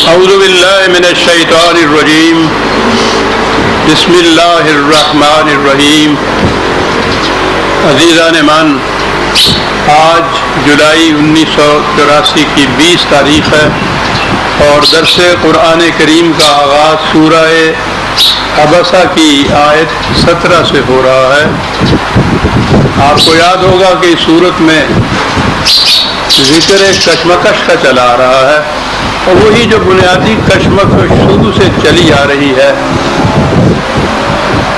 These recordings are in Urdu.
اعوذ باللہ من الشیطان الرجیم بسم اللہ الرحمن الرحیم۔ عزیزان من، آج جولائی 1984 کی 20 تاریخ ہے اور درس قرآن کریم کا آغاز سورہ عبسہ کی آیت 17 سے ہو رہا ہے۔ آپ کو یاد ہوگا کہ اس صورت میں ذکر کشمکش کا چلا آ رہا ہے، اور وہی جو بنیادی کشمکش شروع سے چلی آ رہی ہے،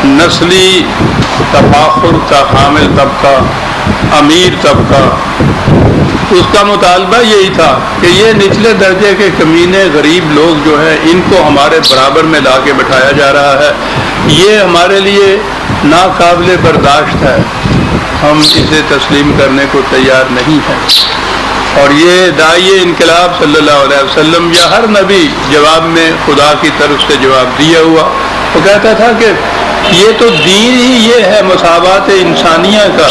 نسلی تفاخر کا حامل طبقہ، امیر طبقہ، اس کا مطالبہ یہی تھا کہ یہ نچلے درجے کے کمینے غریب لوگ جو ہیں، ان کو ہمارے برابر میں لا کے بٹھایا جا رہا ہے۔ یہ ہمارے لیے ناقابل برداشت ہے، ہم اسے تسلیم کرنے کو تیار نہیں ہیں۔ اور یہ داعی انقلاب صلی اللہ علیہ وسلم یا ہر نبی جواب میں خدا کی طرف سے جواب دیا ہوا، وہ کہتا تھا کہ یہ تو دین ہی یہ ہے مساوات انسانیہ کا،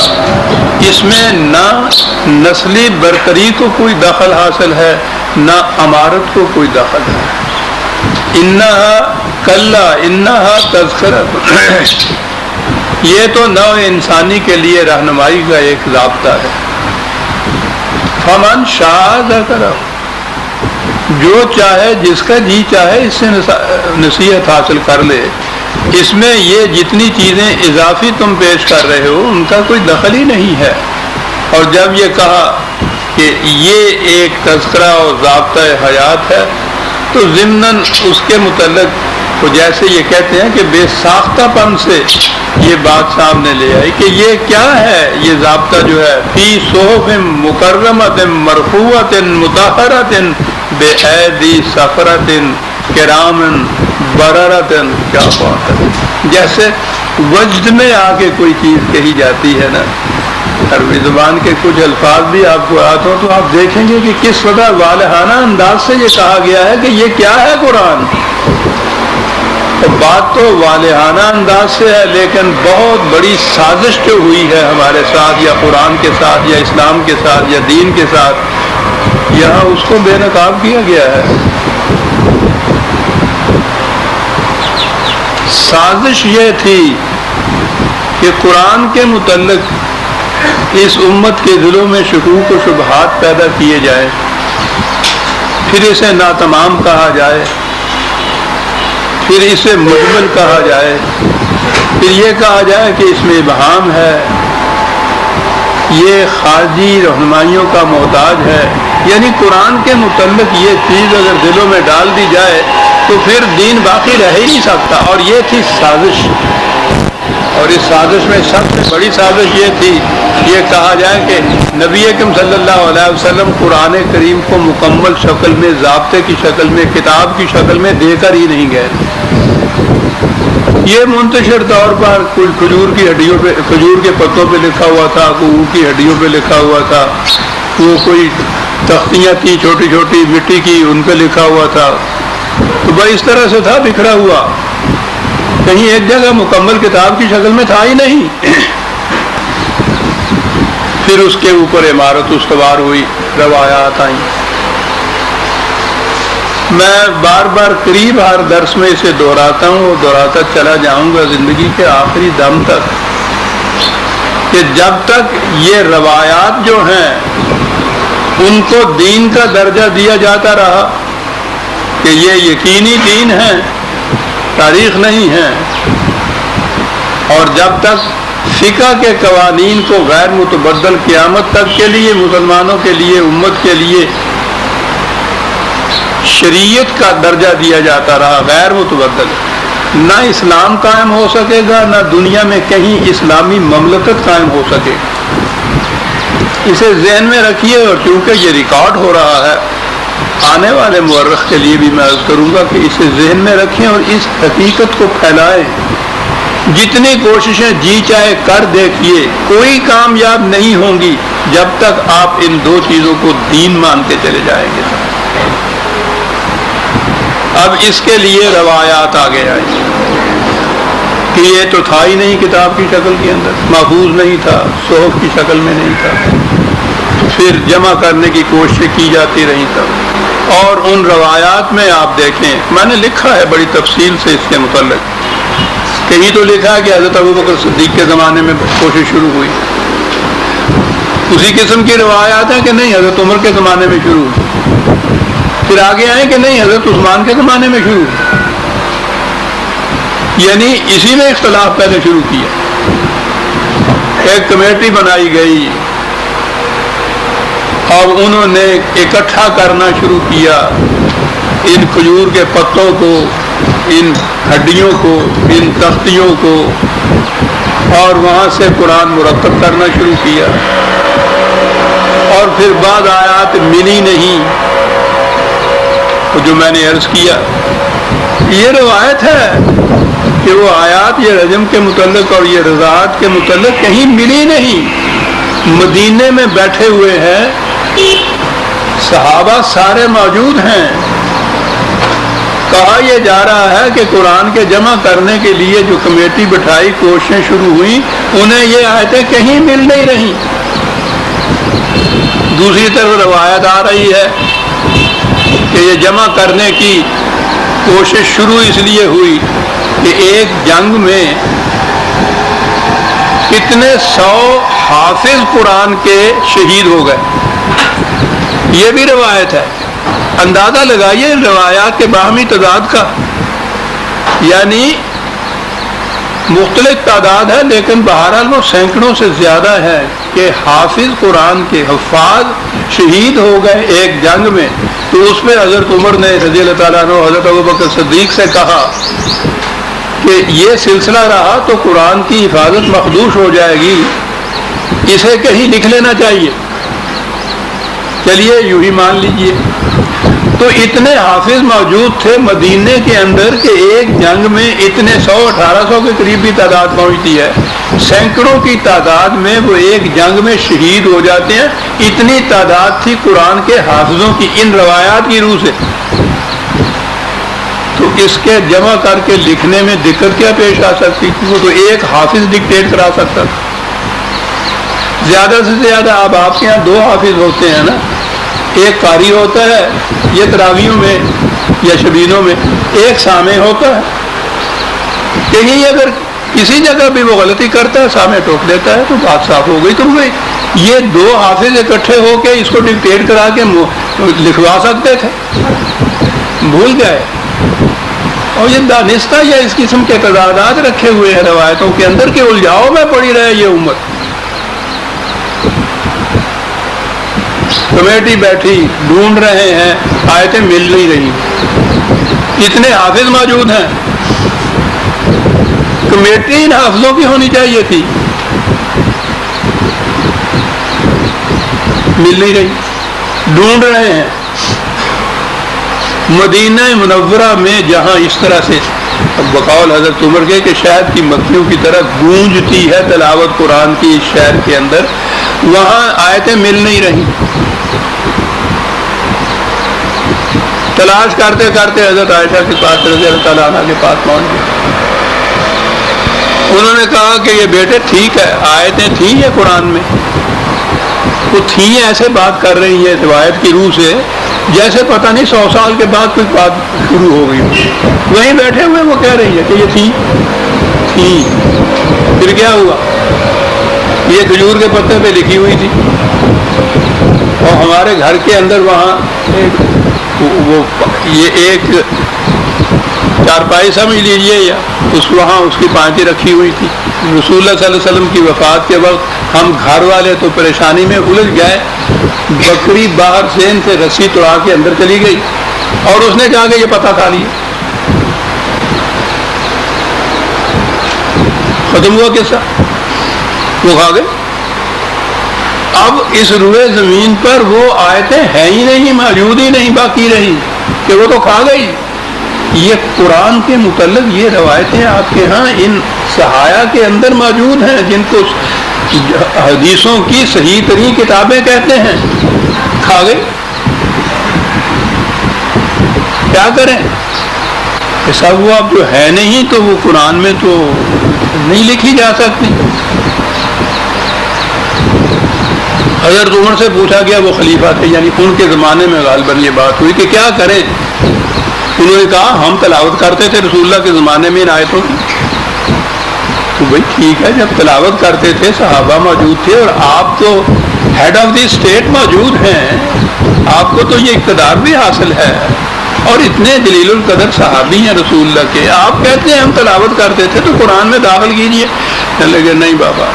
اس میں نہ نسلی برتری کو کوئی دخل حاصل ہے، نہ امارت کو کوئی دخل ہے۔ انہا کلا انہا تذکرۃ، یہ تو نوع انسانی کے لیے رہنمائی کا ایک ضابطہ ہے۔ فمن شاء ذکر، جو چاہے، جس کا جی چاہے اس سے نصیحت حاصل کر لے۔ اس میں یہ جتنی چیزیں اضافی تم پیش کر رہے ہو ان کا کوئی دخل ہی نہیں ہے۔ اور جب یہ کہا کہ یہ ایک تذکرہ اور ضابطۂ حیات ہے، تو ضمناً اس کے متعلق تو جیسے یہ کہتے ہیں کہ بے ساختہ پن سے یہ بات سامنے لے آئی کہ یہ کیا ہے، یہ ضابطہ جو ہے فی صحف مکرمۃ مرفوعۃ مطہرۃ بایدی سفرۃ کرام بررۃ، کیا بات ہے، جیسے وجد میں آ کے کوئی چیز کہی جاتی ہے نا۔ عربی زبان کے کچھ الفاظ بھی آپ کو آتے ہوں تو آپ دیکھیں گے کہ کس طرح والہانہ انداز سے یہ کہا گیا ہے کہ یہ کیا ہے قرآن۔ تو بات تو والہانہ انداز سے ہے، لیکن بہت بڑی سازش جو ہوئی ہے ہمارے ساتھ یا قرآن کے ساتھ یا اسلام کے ساتھ یا دین کے ساتھ، یہاں اس کو بے نقاب کیا گیا ہے۔ سازش یہ تھی کہ قرآن کے متعلق اس امت کے دلوں میں شکوک و شبہات پیدا کیے جائے، پھر اسے ناتمام کہا جائے، پھر اسے مجمل کہا جائے، پھر یہ کہا جائے کہ اس میں ابہام ہے، یہ خارجی رہنمائیوں کا محتاج ہے۔ یعنی قرآن کے متعلق یہ چیز اگر دلوں میں ڈال دی جائے تو پھر دین باقی رہ ہی نہیں سکتا۔ اور یہ تھی سازش، اور اس سازش میں سب سے بڑی سازش یہ تھی، یہ کہا جائے کہ نبی اکرم صلی اللہ علیہ وسلم قرآن کریم کو مکمل شکل میں، ضابطے کی شکل میں، کتاب کی شکل میں دے کر ہی نہیں گئے۔ یہ منتشر طور پر کوئی کھجور کی ہڈیوں پہ، کھجور کے پتوں پہ لکھا ہوا تھا، کوئی اونٹ کی ہڈیوں پہ لکھا ہوا تھا، وہ کوئی تختیاں تھیں چھوٹی چھوٹی مٹی کی، ان پہ لکھا ہوا تھا۔ تو بھائی اس طرح سے تھا بکھرا ہوا، کہیں ایک جگہ مکمل کتاب کی شکل میں تھا ہی نہیں۔ پھر اس کے اوپر عمارت استوار ہوئی، روایات آئیں۔ میں بار بار قریب ہر درس میں اسے دہراتا ہوں اور دہراتا چلا جاؤں گا زندگی کے آخری دم تک، کہ جب تک یہ روایات جو ہیں ان کو دین کا درجہ دیا جاتا رہا کہ یہ یقینی دین ہے، تاریخ نہیں ہے، اور جب تک فقہ کے قوانین کو غیر متبدل قیامت تک کے لیے، مسلمانوں کے لیے، امت کے لیے شریعت کا درجہ دیا جاتا رہا غیر متبدل، نہ اسلام قائم ہو سکے گا، نہ دنیا میں کہیں اسلامی مملکت قائم ہو سکے گا۔ اسے ذہن میں رکھیے، اور چونکہ یہ ریکارڈ ہو رہا ہے، آنے والے مورخ کے لیے بھی میں عرض کروں گا کہ اسے ذہن میں رکھیں اور اس حقیقت کو پھیلائیں۔ جتنی کوششیں جی چاہے کر دیکھیے، کوئی کامیاب نہیں ہوں گی جب تک آپ ان دو چیزوں کو دین مانتے چلے جائیں گے۔ اب اس کے لیے روایات آگے آئی کہ یہ تو تھا ہی نہیں کتاب کی شکل کے اندر، محفوظ نہیں تھا، صحف کی شکل میں نہیں تھا۔ پھر جمع کرنے کی کوششیں کی جاتی رہیں تب. اور ان روایات میں آپ دیکھیں، میں نے لکھا ہے بڑی تفصیل سے اس کے متعلق. کہیں تو لکھا ہے کہ حضرت ابوبکر صدیق کے زمانے میں کوشش شروع ہوئی. اسی قسم کی روایات ہیں کہ نہیں حضرت عمر کے زمانے میں شروع ہوئی. پھر آگے آئیں کہ نہیں حضرت عثمان کے زمانے میں شروع ہوئی. یعنی اسی میں اختلاف پہلے شروع کیا. ایک کمیٹی بنائی گئی اور انہوں نے اکٹھا کرنا شروع کیا ان کھجور کے پتوں کو، ان ہڈیوں کو، ان تختیوں کو، اور وہاں سے قرآن مرتب کرنا شروع کیا. اور پھر بعد آیات ملی نہیں، جو میں نے عرض کیا. یہ روایت ہے کہ وہ آیات یہ رجم کے متعلق اور یہ رضاعت کے متعلق کہیں ملی نہیں. مدینے میں بیٹھے ہوئے ہیں، صحابہ سارے موجود ہیں. کہا یہ جا رہا ہے کہ قرآن کے جمع کرنے کے لیے جو کمیٹی بٹھائی، کوششیں شروع ہوئیں، انہیں یہ آیتیں کہیں مل نہیں رہی. دوسری طرف روایت آ رہی ہے کہ یہ جمع کرنے کی کوشش شروع اس لیے ہوئی کہ ایک جنگ میں کتنے 100 حافظ قرآن کے شہید ہو گئے. یہ بھی روایت ہے. اندازہ لگائیے ان روایات کے باہمی تضاد کا. یعنی مختلف تعداد ہے لیکن بہرحال وہ سینکڑوں سے زیادہ ہے کہ حافظ قرآن کے حفاظ شہید ہو گئے ایک جنگ میں. تو اس میں حضرت عمر نے رضی اللہ تعالیٰ عنہ حضرت ابوبکر صدیق سے کہا کہ یہ سلسلہ رہا تو قرآن کی حفاظت مخدوش ہو جائے گی، اسے کہیں لکھ لینا چاہیے. چلیے یوں ہی مان لیجئے. تو اتنے حافظ موجود تھے مدینے کے اندر کہ ایک جنگ میں اتنے 100-1800 کے قریب بھی تعداد پہنچتی ہے. سینکڑوں کی تعداد میں وہ ایک جنگ میں شہید ہو جاتے ہیں. اتنی تعداد تھی قرآن کے حافظوں کی ان روایات کی روح سے. تو اس کے جمع کر کے لکھنے میں دقت کیا پیش آ سکتی تھی؟ وہ تو ایک حافظ ڈکٹیٹ کرا سکتا تھا. زیادہ سے زیادہ اب آپ کے یہاں 2 حافظ ہوتے ہیں نا. ایک قاری ہوتا ہے یہ تراویحوں میں یا شبینوں میں، ایک سامع ہوتا ہے. کہیں اگر کسی جگہ بھی وہ غلطی کرتا ہے سامع ٹوک دیتا ہے تو بات صاف ہو گئی. تو وہ یہ 2 حافظ اکٹھے ہو کے اس کو ڈکٹیٹ کرا کے لکھوا سکتے تھے، بھول گئے. اور یہ دانستہ یا اس قسم کے تضادات رکھے ہوئے ہیں روایتوں کے اندر کہ الجھاؤ میں پڑی رہے یہ امت. کمیٹی بیٹھی، ڈھونڈ رہے ہیں، آیتیں مل نہیں رہی. اتنے حافظ موجود ہیں. کمیٹی ان حافظوں کی ہونی چاہیے تھی، مل نہیں رہی. ڈھونڈ رہے ہیں. مدینہ منورہ میں جہاں اس طرح سے بقول حضرت عمر کے کہ شہد کی مکھیوں کی طرح گونجتی ہے تلاوت قرآن کی اس شہر کے اندر، وہاں آیتیں مل نہیں رہی. تلاش کرتے کرتے حضرت عائشہ کے پاس رضی اللہ تعالیٰ عنہ کے پاس پہنچ گئے. انہوں نے کہا کہ یہ بیٹے ٹھیک ہے، آیتیں تھیں یہ قرآن میں، وہ تھیں ایسے بات کر رہی ہیں روایت کی روح سے جیسے پتہ نہیں 100 سال کے بعد کوئی بات شروع ہو گئی. وہیں بیٹھے ہوئے وہ کہہ رہی ہے کہ یہ تھی. پھر کیا ہوا؟ یہ کھجور کے پتے پہ لکھی ہوئی تھی اور ہمارے گھر کے اندر وہاں یہ ایک چارپائی سمجھ لیجیے یا وہاں اس کی پانچی رکھی ہوئی تھی. رسول اللہ صلی اللہ علیہ وسلم کی وفات کے وقت ہم گھر والے تو پریشانی میں الجھ گئے. بکری باہر زین سے رسی توڑا کے اندر چلی گئی اور اس نے کہا کہ یہ پتہ کھا لیا. ختم ہوا قصہ، وہ کھا گئے. اب اس روئے زمین پر وہ آیتیں ہیں ہی نہیں، موجود ہی نہیں باقی رہی کہ وہ تو کھا گئی. یہ قرآن کے متعلق یہ روایتیں آپ کے ہاں ان صحایا کے اندر موجود ہیں جن کو حدیثوں کی صحیح ترین کتابیں کہتے ہیں. کھا گئی. کیا کریں؟ سب وہ اب جو ہے نہیں تو وہ قرآن میں تو نہیں لکھی جا سکتی. حضرت عمر سے پوچھا گیا، وہ خلیفہ تھے، یعنی ان کے زمانے میں غالباً یہ بات ہوئی کہ کیا کریں. انہوں نے کہا ہم تلاوت کرتے تھے رسول اللہ کے زمانے میں ان آیتوں کی. تو بھائی ٹھیک ہے، جب تلاوت کرتے تھے صحابہ موجود تھے اور آپ تو ہیڈ آف دی اسٹیٹ موجود ہیں، آپ کو تو یہ اقتدار بھی حاصل ہے اور اتنے جلیل القدر صحابی ہیں رسول اللہ کے، آپ کہتے ہیں ہم تلاوت کرتے تھے تو قرآن میں داخل کیجیے. کہنے لگے نہیں بابا،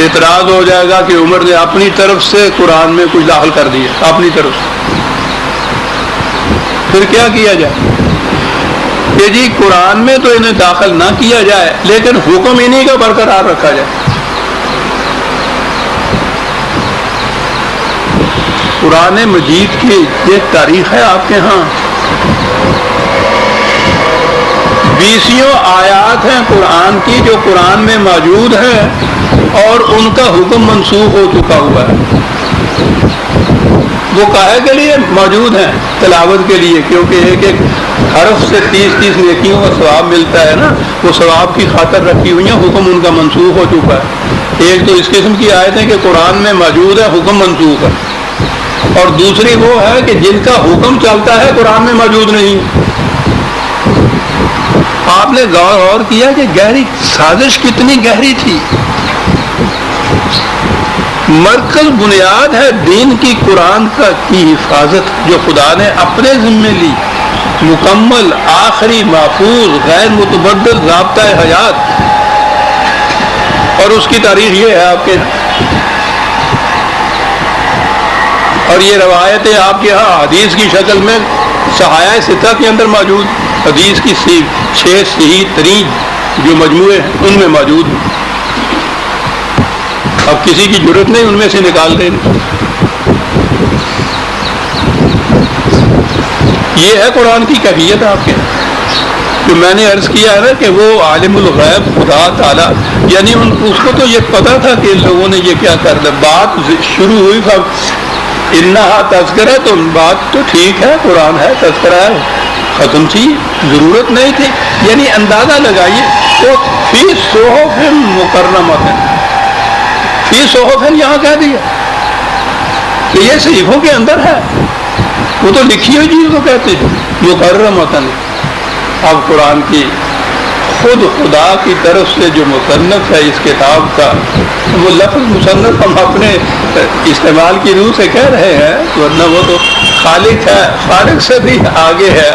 اعتراض ہو جائے گا کہ عمر نے اپنی طرف سے قرآن میں کچھ داخل کر دیا اپنی طرف سے. پھر کیا کیا جائے کہ جی قرآن میں تو انہیں داخل نہ کیا جائے لیکن حکم انہی کا برقرار رکھا جائے. قرآن مجید کی یہ تاریخ ہے آپ کے ہاں، 20 آیات ہیں قرآن کی جو قرآن میں موجود ہیں اور ان کا حکم منسوخ ہو چکا ہوا ہے. وہ کاہے کے لیے موجود ہیں؟ تلاوت کے لیے، کیونکہ ایک ایک حرف سے 30 نیکیوں کا ثواب ملتا ہے نا، وہ ثواب کی خاطر رکھی ہوئی ہیں، حکم ان کا منسوخ ہو چکا ہے. ایک تو اس قسم کی آیتیں کہ قرآن میں موجود ہے حکم منسوخ ہے، اور دوسری وہ ہے کہ جن کا حکم چلتا ہے قرآن میں موجود نہیں. آپ نے غور کیا کہ گہری سازش کتنی گہری تھی. مرکز بنیاد ہے دین کی قرآن کی حفاظت جو خدا نے اپنے ذمے لی، مکمل آخری محفوظ غیر متبدل ضابطۂ حیات، اور اس کی تاریخ یہ ہے آپ کے. اور یہ روایتیں آپ کے ہاں حدیث کی شکل میں صحائح ستہ کے اندر موجود، حدیث کی 6 صحیح ترین جو مجموعے ہیں ان میں موجود ہیں. اب کسی کی ضرورت نہیں ان میں سے نکال دیں. یہ ہے قرآن کی کیفیت آپ کے. جو میں نے عرض کیا ہے نا کہ وہ عالم الغیب خدا تعالیٰ، یعنی اس کو تو یہ پتا تھا کہ ان لوگوں نے یہ کیا کر دیا. بات شروع ہوئی انہا تذکرہ، تو بات تو ٹھیک ہے، قرآن ہے، تذکرہ ہے، ختم تھی، ضرورت نہیں تھی. یعنی اندازہ لگائیے وہ فی صحف مکرمۃ، فی صحف یہاں کہہ دیا کہ یہ صحیفوں کے اندر ہے، وہ تو لکھی ہوئی چیز کو کہتے ہیں مکرمۃ. اب قرآن کی خود خدا کی طرف سے جو مصنف ہے اس کتاب کا، وہ لفظ مصنف ہم اپنے استعمال کی روح سے کہہ رہے ہیں، ورنہ وہ تو خالق ہے، خالق سے بھی آگے ہے.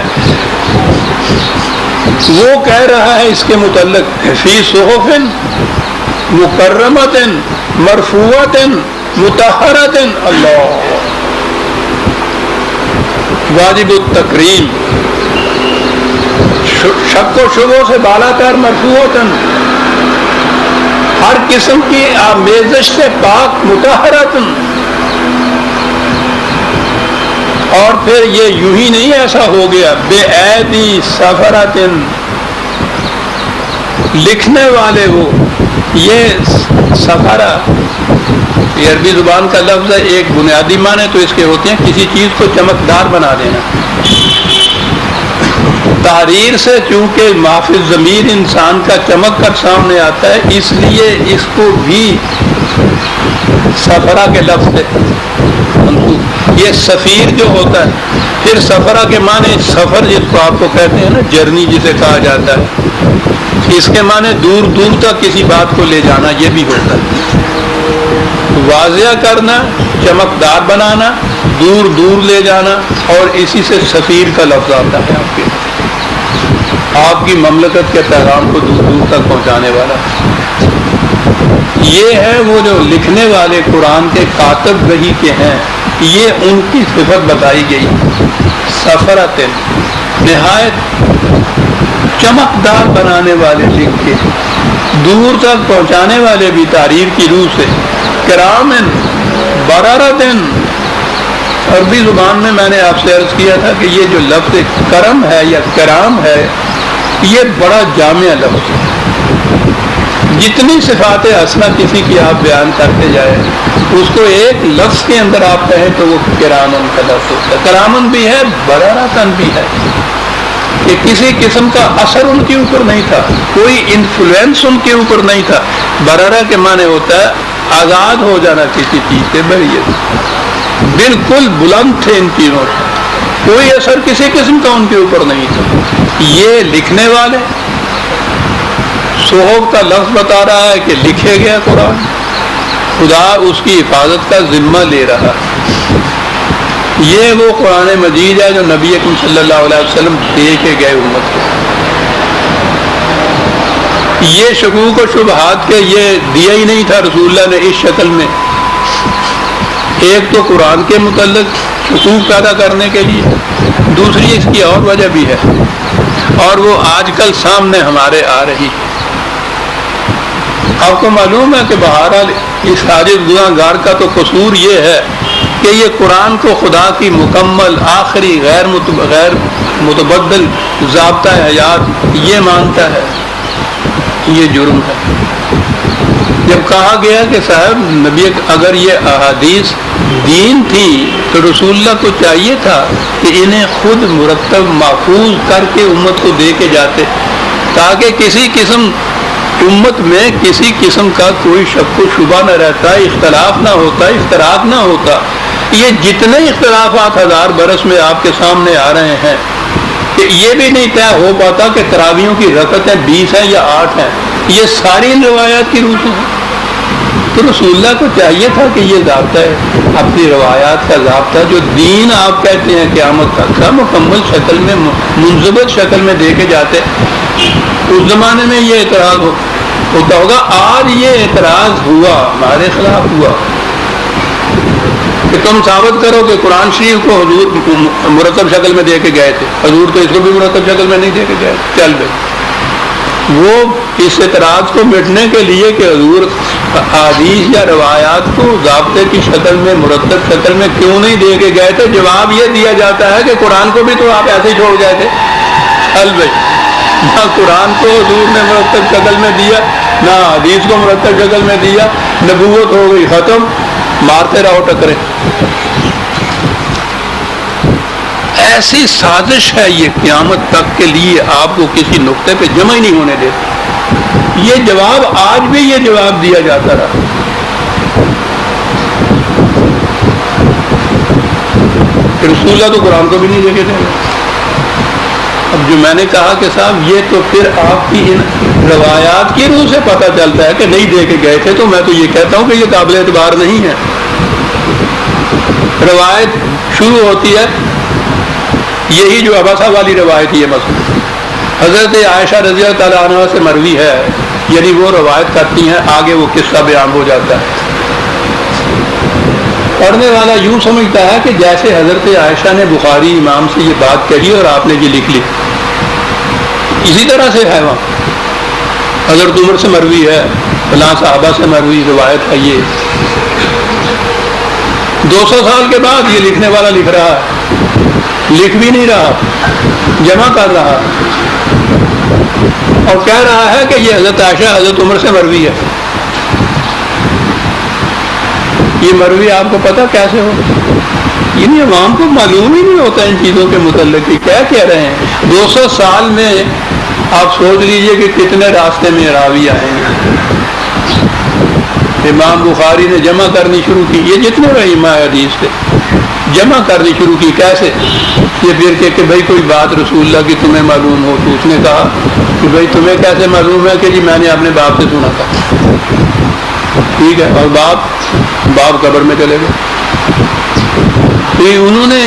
وہ کہہ رہا ہے اس کے متعلق فی صحف مکرمۃ مرفوعۃ مطہرۃ، اللہ واجب التکریم، شک و شبوں سے بالا تر، مرفوعۃ ہر قسم کی آمیزش سے پاک، مطہرۃ. اور پھر یہ یوں ہی نہیں ایسا ہو گیا، بے ایدی سفرۃ، لکھنے والے وہ، یہ سفرہ یہ عربی زبان کا لفظ ہے. ایک بنیادی معنی تو اس کے ہوتے ہیں کسی چیز کو چمکدار بنا دینا. تحریر سے چونکہ معافی ضمیر انسان کا چمک کر سامنے آتا ہے، اس لیے اس کو بھی سفرہ کے لفظ سے منسوب. یہ سفیر جو ہوتا ہے، پھر سفرہ کے معنی سفر جس کو آپ کو کہتے ہیں نا، جرنی جسے کہا جاتا ہے، اس کے معنی دور دور تک کسی بات کو لے جانا، یہ بھی ہوتا ہے. واضح کرنا، چمکدار بنانا، دور دور لے جانا، اور اسی سے سفیر کا لفظ آتا ہے آپ کی مملکت کے پیغام کو دور دور تک پہنچانے والا. یہ ہے وہ جو لکھنے والے قرآن کے کاتب وحی کے ہیں، یہ ان کی صفت بتائی گئی. سفرۃ، نہایت چمکدار بنانے والے، لکھ کے دور تک پہنچانے والے بھی تحریر کی روح سے. کرامن بررۃ، عربی زبان میں نے آپ سے عرض کیا تھا کہ یہ جو لفظ کرم ہے یا کرام ہے، یہ بڑا جامع لفظ ہے. جتنی صفات حسنہ کسی کی آپ بیان کرتے جائیں، اس کو ایک لفظ کے اندر آپ کہیں تو وہ کرامن کا لفظ ہوتا ہے. کرامن بھی ہے، بررۃ بھی ہے، کہ کسی قسم کا اثر ان کے اوپر نہیں تھا، کوئی انفلوئنس ان کے اوپر نہیں تھا. بررہ کے معنی ہوتا ہے آزاد ہو جانا کسی چیز سے بریت، بالکل بلند تھے ان چیزوں سے، کوئی اثر کسی قسم کا ان کے اوپر نہیں تھا۔ یہ لکھنے والے، صحف کا لفظ بتا رہا ہے کہ لکھے گیا قرآن، خدا اس کی حفاظت کا ذمہ لے رہا ہے۔ یہ وہ قرآن مجید ہے جو نبی اکرم صلی اللہ علیہ وسلم دے کے گئے امت کو۔ یہ شکوک و شبہات کے یہ دیا ہی نہیں تھا رسول اللہ نے اس شکل میں، ایک تو قرآن کے متعلق شکوک پیدا کرنے کے لیے، دوسری اس کی اور وجہ بھی ہے، اور وہ آج کل سامنے ہمارے آ رہی ہے۔ آپ کو معلوم ہے کہ بہرحال اس عاجز گناہگار کا تو قصور یہ ہے کہ یہ قرآن کو خدا کی مکمل آخری غیر متبدل ضابطہ حیات یہ مانتا ہے، یہ جرم ہے۔ جب کہا گیا کہ صاحب نبی اگر یہ احادیث دین تھی تو رسول اللہ کو چاہیے تھا کہ انہیں خود مرتب محفوظ کر کے امت کو دے کے جاتے، تاکہ کسی قسم امت میں کسی قسم کا کوئی شک و شبہ نہ رہتا، اختلاف نہ ہوتا، اختلاف نہ ہوتا۔ یہ جتنے اختلافات ہزار برس میں آپ کے سامنے آ رہے ہیں کہ یہ بھی نہیں طے ہو پاتا کہ تراویحوں کی رکعتیں 20 ہیں یا 8 ہیں، یہ ساری ان روایات کی روح سے ہیں۔ تو رسول اللہ کو چاہیے تھا کہ یہ ضابطہ ہے، اپنی روایات کا ضابطہ جو دین آپ کہتے ہیں قیامت تک کا مکمل شکل میں منضبط شکل میں دے کے جاتے۔ اس زمانے میں یہ اعتراض ہوتا ہوگا، آج یہ اعتراض ہوا ہمارے خلاف ہوا کہ تم ثابت کرو کہ قرآن شریف کو حضور مرتب شکل میں دے کے گئے تھے، حضور تو اس کو بھی مرتب شکل میں نہیں دے کے گئے، چل بھائی۔ وہ اس اعتراض کو مٹنے کے لیے کہ حضور حدیث یا روایات کو ضابطے کی شکل میں مرتب شکل میں کیوں نہیں دے کے گئے تھے، جواب یہ دیا جاتا ہے کہ قرآن کو بھی تو آپ ایسے ہی چھوڑ گئے تھے۔ چل بھائی، نہ قرآن کو حضور نے مرتب شکل میں دیا، نہ حدیث کو مرتب شکل میں دیا، نبوت ہو گئی ختم، مارتے رہو ٹکرے۔ ایسی سازش ہے یہ قیامت تک کے لیے آپ کو کسی نقطے پہ جمع ہی نہیں ہونے دیتے۔ یہ جواب آج بھی یہ جواب دیا جاتا رہا۔ رسول اللہ تو قرآن کو بھی نہیں دے کے تھے۔ اب جو میں نے کہا کہ صاحب یہ تو پھر آپ کی ان روایات کی روح سے پتہ چلتا ہے کہ نہیں دے کے گئے تھے، تو میں تو یہ کہتا ہوں کہ یہ قابل اعتبار نہیں ہے۔ روایت شروع ہوتی ہے یہی جو اباسا والی روایت یہ مثلا حضرت عائشہ رضی اللہ تعالیٰ عنہ سے مروی ہے، یعنی وہ روایت کرتی ہیں، آگے وہ قصہ بیان ہو جاتا ہے۔ پڑھنے والا یوں سمجھتا ہے کہ جیسے حضرت عائشہ نے بخاری امام سے یہ بات کہی اور آپ نے یہ لکھ لی، اسی طرح سے ہے وہاں حضرت عمر سے مروی ہے، فلاں صحابہ سے مروی روایت ہے۔ یہ 200 سال کے بعد یہ لکھنے والا لکھ رہا ہے، لکھ بھی نہیں رہا، جمع کر رہا اور کہہ رہا ہے کہ یہ حضرت عائشہ حضرت عمر سے مروی ہے۔ یہ مروی آپ کو پتہ کیسے ہو؟ یعنی عوام کو معلوم ہی نہیں ہوتا ان چیزوں کے متعلق کہ کیا کہہ رہے ہیں۔ 200 سال میں آپ سوچ لیجئے کہ کتنے راستے میں راوی آئے ہیں۔ امام بخاری نے جمع کرنی شروع کی، یہ جتنے ائمہ حدیث تھے جمع کرنی شروع کی۔ کیسے؟ یہ پھر کہ بھائی کوئی بات رسول اللہ کی تمہیں معلوم ہو، تو اس نے کہا کہ بھائی تمہیں کیسے معلوم ہے؟ کہ جی میں نے اپنے باپ سے سنا تھا۔ ٹھیک ہے، اور باپ قبر میں چلے گئے۔ تو انہوں نے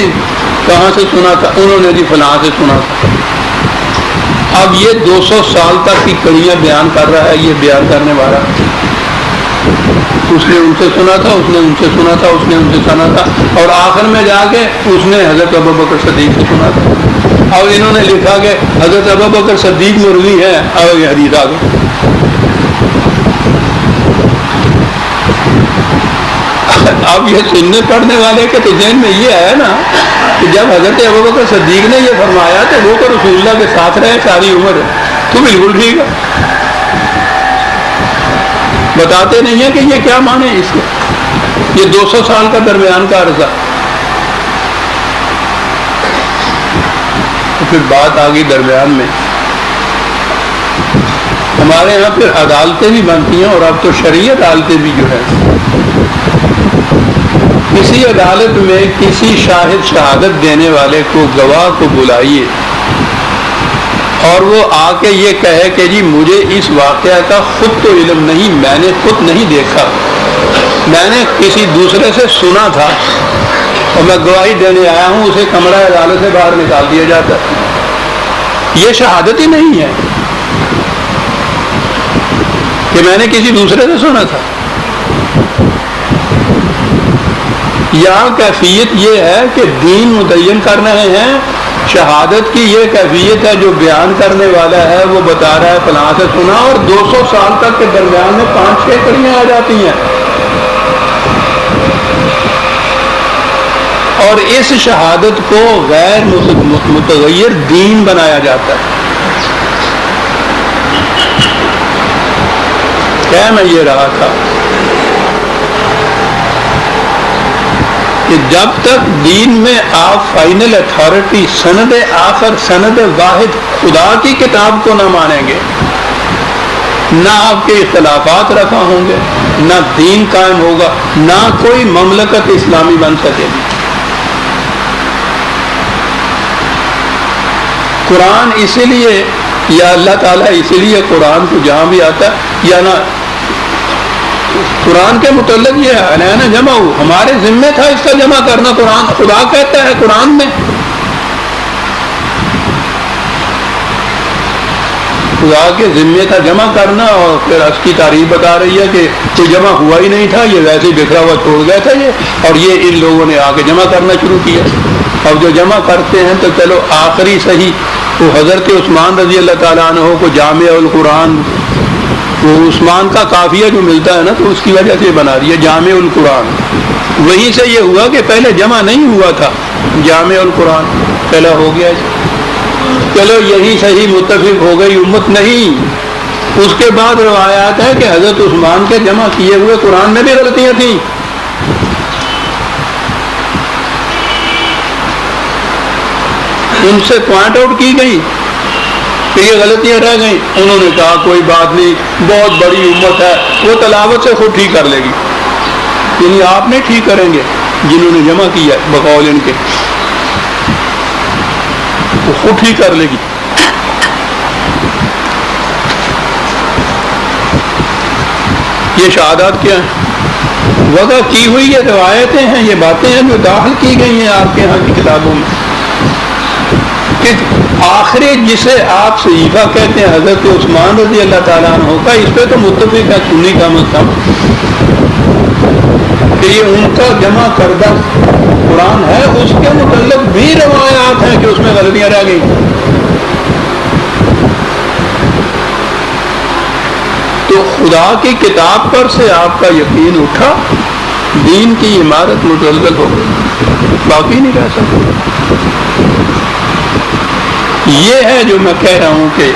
کہاں سے سنا تھا؟ انہوں نے جی فلاں سے سنا تھا۔ اب یہ 200 سال تک کی کڑیاں بیان کر رہا ہے یہ بیان کرنے والا۔ اس نے ان سے سنا تھا، اس نے ان سے سنا تھا، اس نے ان سے سنا تھا، اور آخر میں جا کے اس نے حضرت ابوبکر صدیق سے سنا تھا۔ اور انہوں نے لکھا کہ حضرت ابوبکر صدیق مروی ہے، اور یہ حدیث آ گئی۔ اب یہ سننے پڑھنے والے کے تو ذہن میں یہ ہے نا کہ جب حضرت ابوبکر صدیق نے یہ فرمایا تو وہ تو رسول اللہ کے ساتھ رہے ساری عمر، تو بالکل ٹھیک ہے۔ بتاتے نہیں ہیں کہ یہ کیا مانے اس کے، یہ 200 سال کا درمیان کا عرصہ۔ تو پھر بات آ گئی درمیان میں ہمارے یہاں پھر عدالتیں بھی بنتی ہیں، اور اب تو شرعی عدالتیں بھی جو ہے، کسی عدالت میں کسی شاہد شہادت دینے والے کو، گواہ کو بلائیے اور وہ آ کے یہ کہے کہ جی مجھے اس واقعہ کا خود تو علم نہیں، میں نے خود نہیں دیکھا، میں نے کسی دوسرے سے سنا تھا اور میں گواہی دینے آیا ہوں، اسے کمرہ عدالت سے باہر نکال دیا جاتا ہے۔ یہ شہادت ہی نہیں ہے کہ میں نے کسی دوسرے سے سنا تھا۔ یہاں کیفیت یہ ہے کہ دین متعین کر رہے ہیں، شہادت کی یہ کیفیت ہے، جو بیان کرنے والا ہے وہ بتا رہا ہے فلاں سے سنا، اور 200 سال تک کے درمیان میں 5-6 کڑیاں آ جاتی ہیں، اور اس شہادت کو غیر متغیر دین بنایا جاتا ہے۔ کیا میں یہ رہا تھا کہ جب تک دین میں آپ فائنل اتھارٹی، سند آخر، سند واحد خدا کی کتاب کو نہ مانیں گے، نہ آپ کے اختلافات رفع ہوں گے، نہ دین قائم ہوگا، نہ کوئی مملکت اسلامی بن سکے گی۔ قرآن اسی لیے، یا اللہ تعالیٰ اسی لیے قرآن کو جہاں بھی آتا ہے، یا نہ قرآن کے متعلق یہ ہے نا جمع ہو، ہمارے ذمہ تھا اس کا جمع کرنا۔ قرآن خدا کہتا ہے قرآن میں، خدا کے ذمہ تھا جمع کرنا، اور پھر اس کی تعریف بتا رہی ہے کہ کوئی جمع ہوا ہی نہیں تھا، یہ ویسے ہی بکھرا ہوا چھوڑ گیا تھا یہ، اور یہ ان لوگوں نے آ کے جمع کرنا شروع کیا۔ اور جو جمع کرتے ہیں تو چلو آخری صحیح، وہ حضرت عثمان رضی اللہ تعالیٰ عنہ کو جامع القرآن، وہ عثمان کا قافیہ جو ملتا ہے نا، تو اس کی وجہ سے بنا رہی ہے جامع القرآن۔ وہیں سے یہ ہوا کہ پہلے جمع نہیں ہوا تھا، جامع القرآن پہلا ہو گیا، چلو یہی صحیح متفق ہو گئی امت نہیں۔ اس کے بعد روایات ہے کہ حضرت عثمان کے جمع کیے ہوئے قرآن میں بھی غلطیاں تھیں، ان سے پوائنٹ آؤٹ کی گئی کہ یہ غلطیاں رہ گئیں۔ انہوں نے کہا کوئی بات نہیں، بہت بڑی امت ہے، وہ تلاوت سے خود ٹھیک کر لے گی، یعنی آپ نہیں ٹھیک کریں گے، جنہوں نے جمع کیا بقول ان کے، وہ خود ٹھیک کر لے گی۔ یہ شہادات کیا ہیں؟ وضع کی ہوئی یہ روایتیں ہیں، یہ باتیں ہیں جو داخل کی گئی ہیں آپ کے یہاں کی کتابوں میں، کہ آخری جسے آپ صحیفہ کہتے ہیں حضرت عثمان رضی اللہ تعالیٰ عنہ کا، اس پہ تو متفق ہے سنی کم از کم کہ یہ ان کا جمع کردہ قرآن ہے، اس کے متعلق بھی روایات ہیں کہ اس میں غلطیاں رہ گئی۔ تو خدا کی کتاب پر سے آپ کا یقین اٹھا، دین کی عمارت متزلزل ہو گئی، باقی نہیں رہ سکتا۔ یہ ہے جو میں کہہ رہا ہوں کہ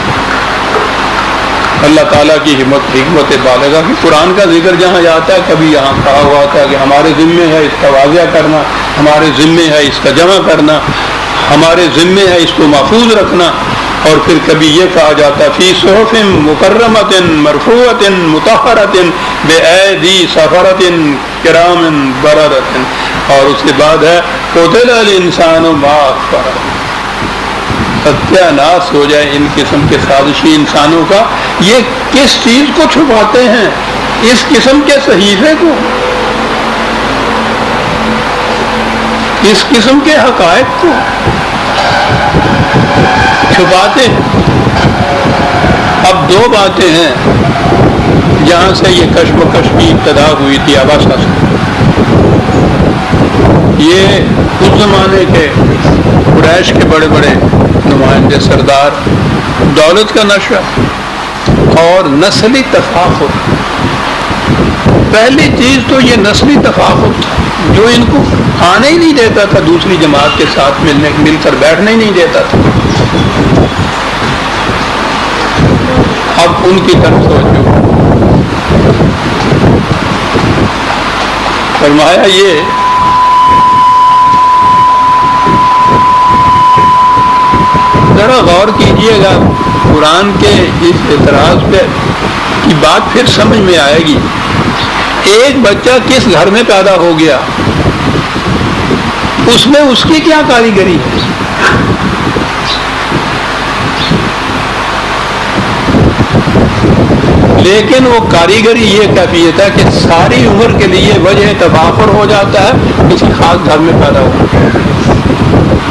اللہ تعالیٰ کی حکمت بالغہ کی قرآن کا ذکر جہاں جاتا ہے، کبھی یہاں کہا ہوا تھا کہ ہمارے ذمے ہے اس کا واضح کرنا، ہمارے ذمے ہے اس کا جمع کرنا، ہمارے ذمے ہے اس کو محفوظ رکھنا، اور پھر کبھی یہ کہا جاتا فی صحف مکرمۃ مرفوعۃ مطہرۃ بأیدی سفرۃ کرام بررۃ، اور اس کے بعد ہے قتل الانسان ما اکفرہ، ستیہ ناس ہو جائے ان قسم کے سازشی انسانوں کا۔ یہ کس چیز کو چھپاتے ہیں؟ اس قسم کے صحیفے کو، اس قسم کے حقائق کو چھپاتے ہیں۔ اب دو باتیں ہیں جہاں سے یہ کشمکش کی ابتدا ہوئی تھی آباسا سے۔ یہ اس زمانے کے قریش کے بڑے بڑے نمائندے سردار، دولت کا نشہ اور نسلی تفاخر۔ پہلی چیز تو یہ نسلی تفاخر تھا جو ان کو آنے ہی نہیں دیتا تھا، دوسری جماعت کے ساتھ مل کر بیٹھنے ہی نہیں دیتا تھا۔ اب ان کی طرف توجہ، فرمایا یہ ذرا غور کیجئے گا قرآن کے اس اعتراض پہ کی بات پھر سمجھ میں آئے گی. ایک بچہ کس گھر میں پیدا ہو گیا، اس میں اس کی کیا کاریگری ہے؟ لیکن وہ کاریگری یہ کیفیت ہے کہ ساری عمر کے لیے وجہ تفاخر ہو جاتا ہے کسی خاص گھر میں پیدا ہو.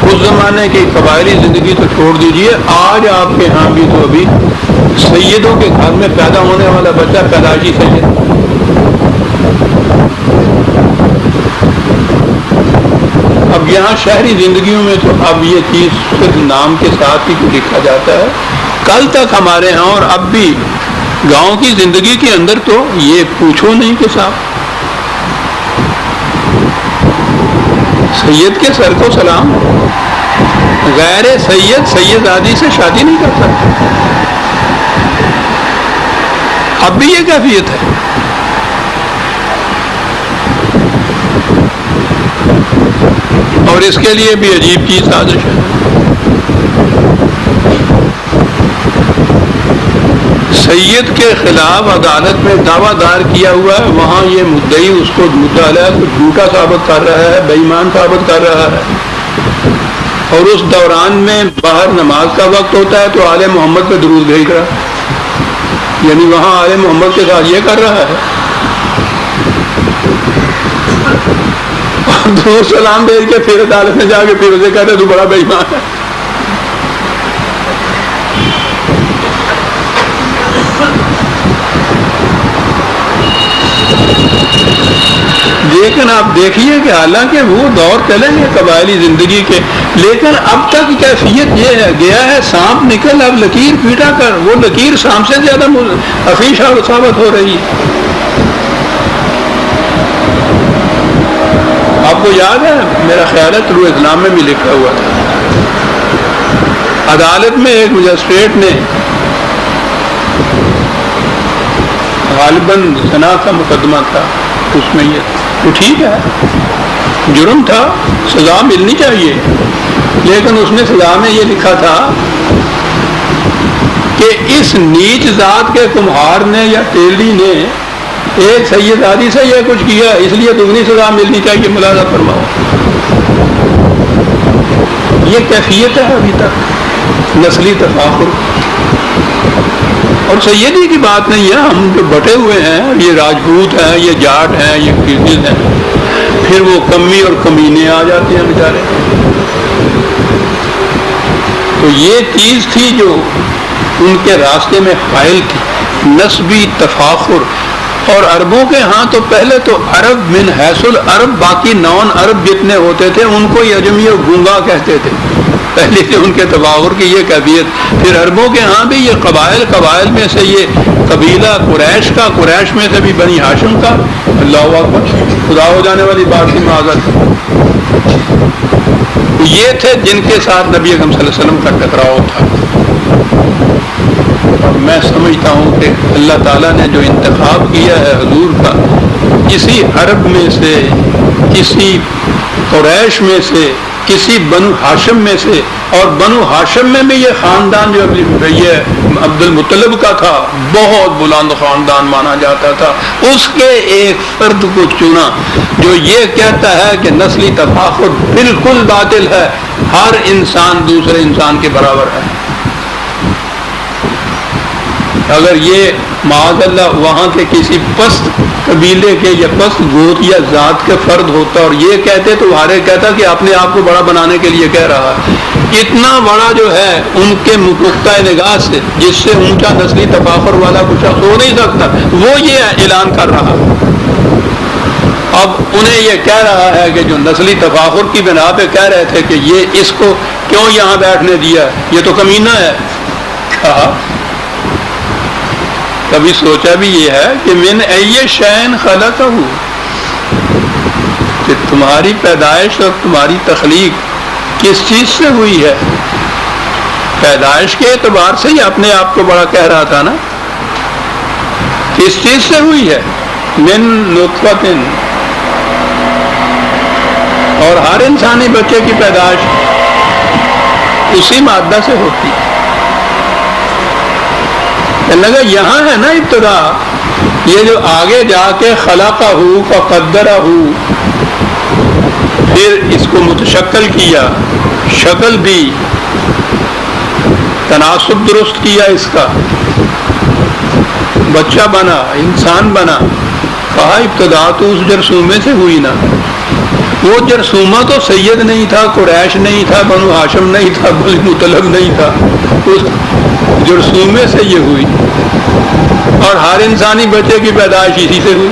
اس زمانے کی قبائلی زندگی تو چھوڑ دیجئے، آج آپ کے ہاں بھی تو ابھی سیدوں کے گھر میں پیدا ہونے والا بچہ پیدائشی سید. اب یہاں شہری زندگیوں میں تو اب یہ چیز صرف نام کے ساتھ ہی لکھا جاتا ہے. کل تک ہمارے ہاں اور اب بھی گاؤں کی زندگی کے اندر تو یہ پوچھو نہیں کہ صاحب سید کے سر کو سلام، غیر سید سیدادی سے شادی نہیں کر سکتا. اب بھی یہ کیفیت ہے. اور اس کے لیے بھی عجیب چیز سازش ہے. سید کے خلاف عدالت میں دعویٰ دائر کیا ہوا ہے، وہاں یہ مدعی اس کو مطالعہ کو جھوٹا ثابت کر رہا ہے، بے ایمان ثابت کر رہا ہے. اور اس دوران میں باہر نماز کا وقت ہوتا ہے تو آل محمد پہ درود بھیج رہا ہے، یعنی وہاں آل محمد کے ساتھ یہ کر رہا ہے. اور درود سلام بھیج کے پھر عدالت میں جا کے پھر اسے کہتے تو بڑا بے ایمان ہے. لیکن آپ دیکھیے کہ حالانکہ وہ دور چلیں گے قبائلی زندگی کے، لیکن اب تک کیفیت یہ ہے گیا ہے سانپ نکل اب لکیر پیٹا کر، وہ لکیر سانپ سے زیادہ حقیقی ثابت ہو رہی ہے. آپ کو یاد ہے میرا خیال ہے طلوع اسلام میں بھی لکھا ہوا تھا، عدالت میں ایک مجسٹریٹ نے غالباً زنا کا مقدمہ تھا، اس میں یہ تو ٹھیک ہے جرم تھا سزا ملنی چاہیے، لیکن اس نے سزا میں یہ لکھا تھا کہ اس نیچ ذات کے کمہار نے یا تیلی نے ایک سیدادی سے یہ کچھ کیا، اس لیے دگنی سزا ملنی چاہیے. ملاحظہ فرماؤ، یہ کیفیت ہے ابھی تک نسلی تفاخر. اور سیدی کی بات نہیں ہے، ہم جو بٹے ہوئے ہیں یہ راجپوت ہیں، یہ جاٹ ہیں، یہ کرگز ہیں، پھر وہ کمی اور کمینے آ جاتے ہیں بیچارے. تو یہ چیز تھی جو ان کے راستے میں حائل تھی، نسبی تفاخر. اور عربوں کے ہاں تو پہلے تو عرب من حیث العرب، باقی نان عرب جتنے ہوتے تھے ان کو عجمی اور گونگا کہتے تھے، پہلے سے ان کے تفاخر کی یہ کیفیت. پھر عربوں کے ہاں بھی یہ قبائل میں سے یہ قبیلہ قریش کا، قریش میں سے بھی بنی ہاشم کا، اللہ اکبر خدا ہو جانے والی بات کی معذرت، یہ تھے جن کے ساتھ نبی اکرم صلی اللہ علیہ وسلم کا ٹکراؤ تھا. اور میں سمجھتا ہوں کہ اللہ تعالیٰ نے جو انتخاب کیا ہے حضور کا، کسی عرب میں سے، کسی قریش میں سے، کسی بنو ہاشم میں سے، اور بنو ہاشم میں بھی یہ خاندان جو یہ عبد المطلب کا تھا بہت بلند خاندان مانا جاتا تھا، اس کے ایک فرد کو چنا جو یہ کہتا ہے کہ نسلی تفاخر بالکل باطل ہے، ہر انسان دوسرے انسان کے برابر ہے. اگر یہ معاذ اللہ وہاں کے کسی پست قبیلے کے یا پست گوت یا ذات کے فرد ہوتا اور یہ کہتے تو ہارے کہتا کہ اپنے آپ کو بڑا بنانے کے لیے کہہ رہا ہے. اتنا بڑا جو ہے ان کے نقطۂ نگاہ سے، جس سے اونچا نسلی تفاخر والا کچھ شخص ہو نہیں سکتا، وہ یہ اعلان کر رہا. اب انہیں یہ کہہ رہا ہے کہ جو نسلی تفاخر کی بنا پہ کہہ رہے تھے کہ یہ اس کو کیوں یہاں بیٹھنے دیا، یہ تو کمینہ ہے. کہا کبھی سوچا بھی یہ ہے کہ من ای شین خلقہ، کہ تمہاری پیدائش اور تمہاری تخلیق کس چیز سے ہوئی ہے؟ پیدائش کے اعتبار سے ہی اپنے آپ کو بڑا کہہ رہا تھا نا. کس چیز سے ہوئی ہے؟ من نطفۃ، اور ہر انسانی بچے کی پیدائش اسی مادہ سے ہوتی ہے. کہنے لگا یہاں ہے نا ابتدا، یہ جو آگے جا کے خلقہ فقدرہ، پھر اس کو متشکل کیا، شکل دی، تناسب درست کیا، اس کا بچہ بنا، انسان بنا. کہا ابتدا تو اس جرثومے سے ہوئی نا. وہ جرثومہ تو سید نہیں تھا، قریش نہیں تھا، بنو ہاشم نہیں تھا، بنو مطلب نہیں تھا، اس جرثومے سے یہ ہوئی. اور ہر انسانی بچے کی پیدائش اسی سے ہوئی.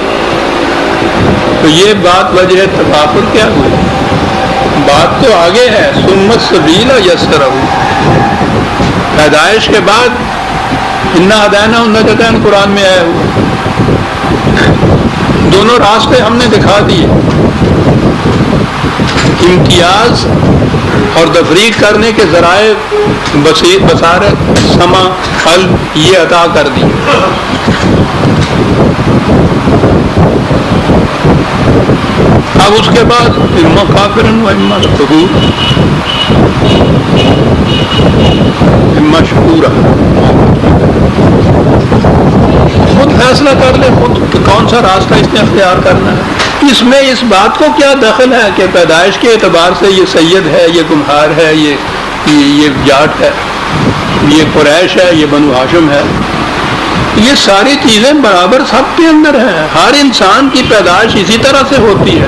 تو یہ بات وجہ تفاخر کیا ہوئی؟ بات تو آگے ہے، ثم السبیل یسرہ، پیدائش کے بعد انا ہدینا النجدین قرآن میں آیا ہوا. دونوں راستے ہم نے دکھا دیے. امتیاز اور تفریق کرنے کے ذرائع بصارت، سمع، قلب یہ عطا کر دی. اب اس کے بعد اما کافرن و اما شکور، اما شکورا، خود فیصلہ کر لے خود کہ کون سا راستہ اس نے اختیار کرنا ہے. اس میں اس بات کو کیا دخل ہے کہ پیدائش کے اعتبار سے یہ سید ہے، یہ کمہار ہے، یہ جاٹ ہے، یہ قریش ہے، یہ بنو ہاشم ہے. یہ ساری چیزیں برابر سب کے اندر ہیں. ہر انسان کی پیدائش اسی طرح سے ہوتی ہے.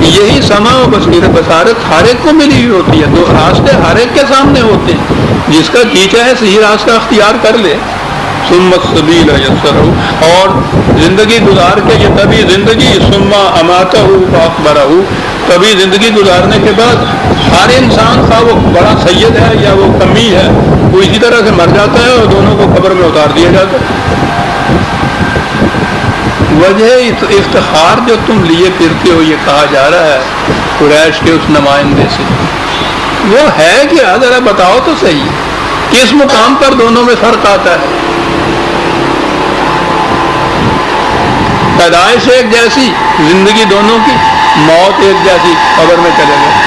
یہی سمع و بصارت ہر ایک کو ملی ہوئی ہوتی ہے. تو راستے ہر ایک کے سامنے ہوتے ہیں. جس کا جی چاہے صحیح راستہ اختیار کر لے. ثم السبیل یسرہ، اور زندگی گزار کے یہ تبھی زندگی، ثم اماتہ فاقبرہ، تبھی زندگی گزارنے کے بعد ہر انسان کا وہ بڑا سید ہے یا وہ کمی ہے، وہ اسی طرح سے مر جاتا ہے اور دونوں کو قبر میں اتار دیا جاتا ہے. وجہ افتخار جو تم لیے پھرتے ہو، یہ کہا جا رہا ہے قریش کے اس نمائندے سے، وہ ہے کیا؟ ذرا بتاؤ تو صحیح، کس مقام پر دونوں میں فرق آتا ہے؟ پیدائش ایک جیسی، زندگی دونوں کی، موت ایک جیسی، قبر میں چلے گئے.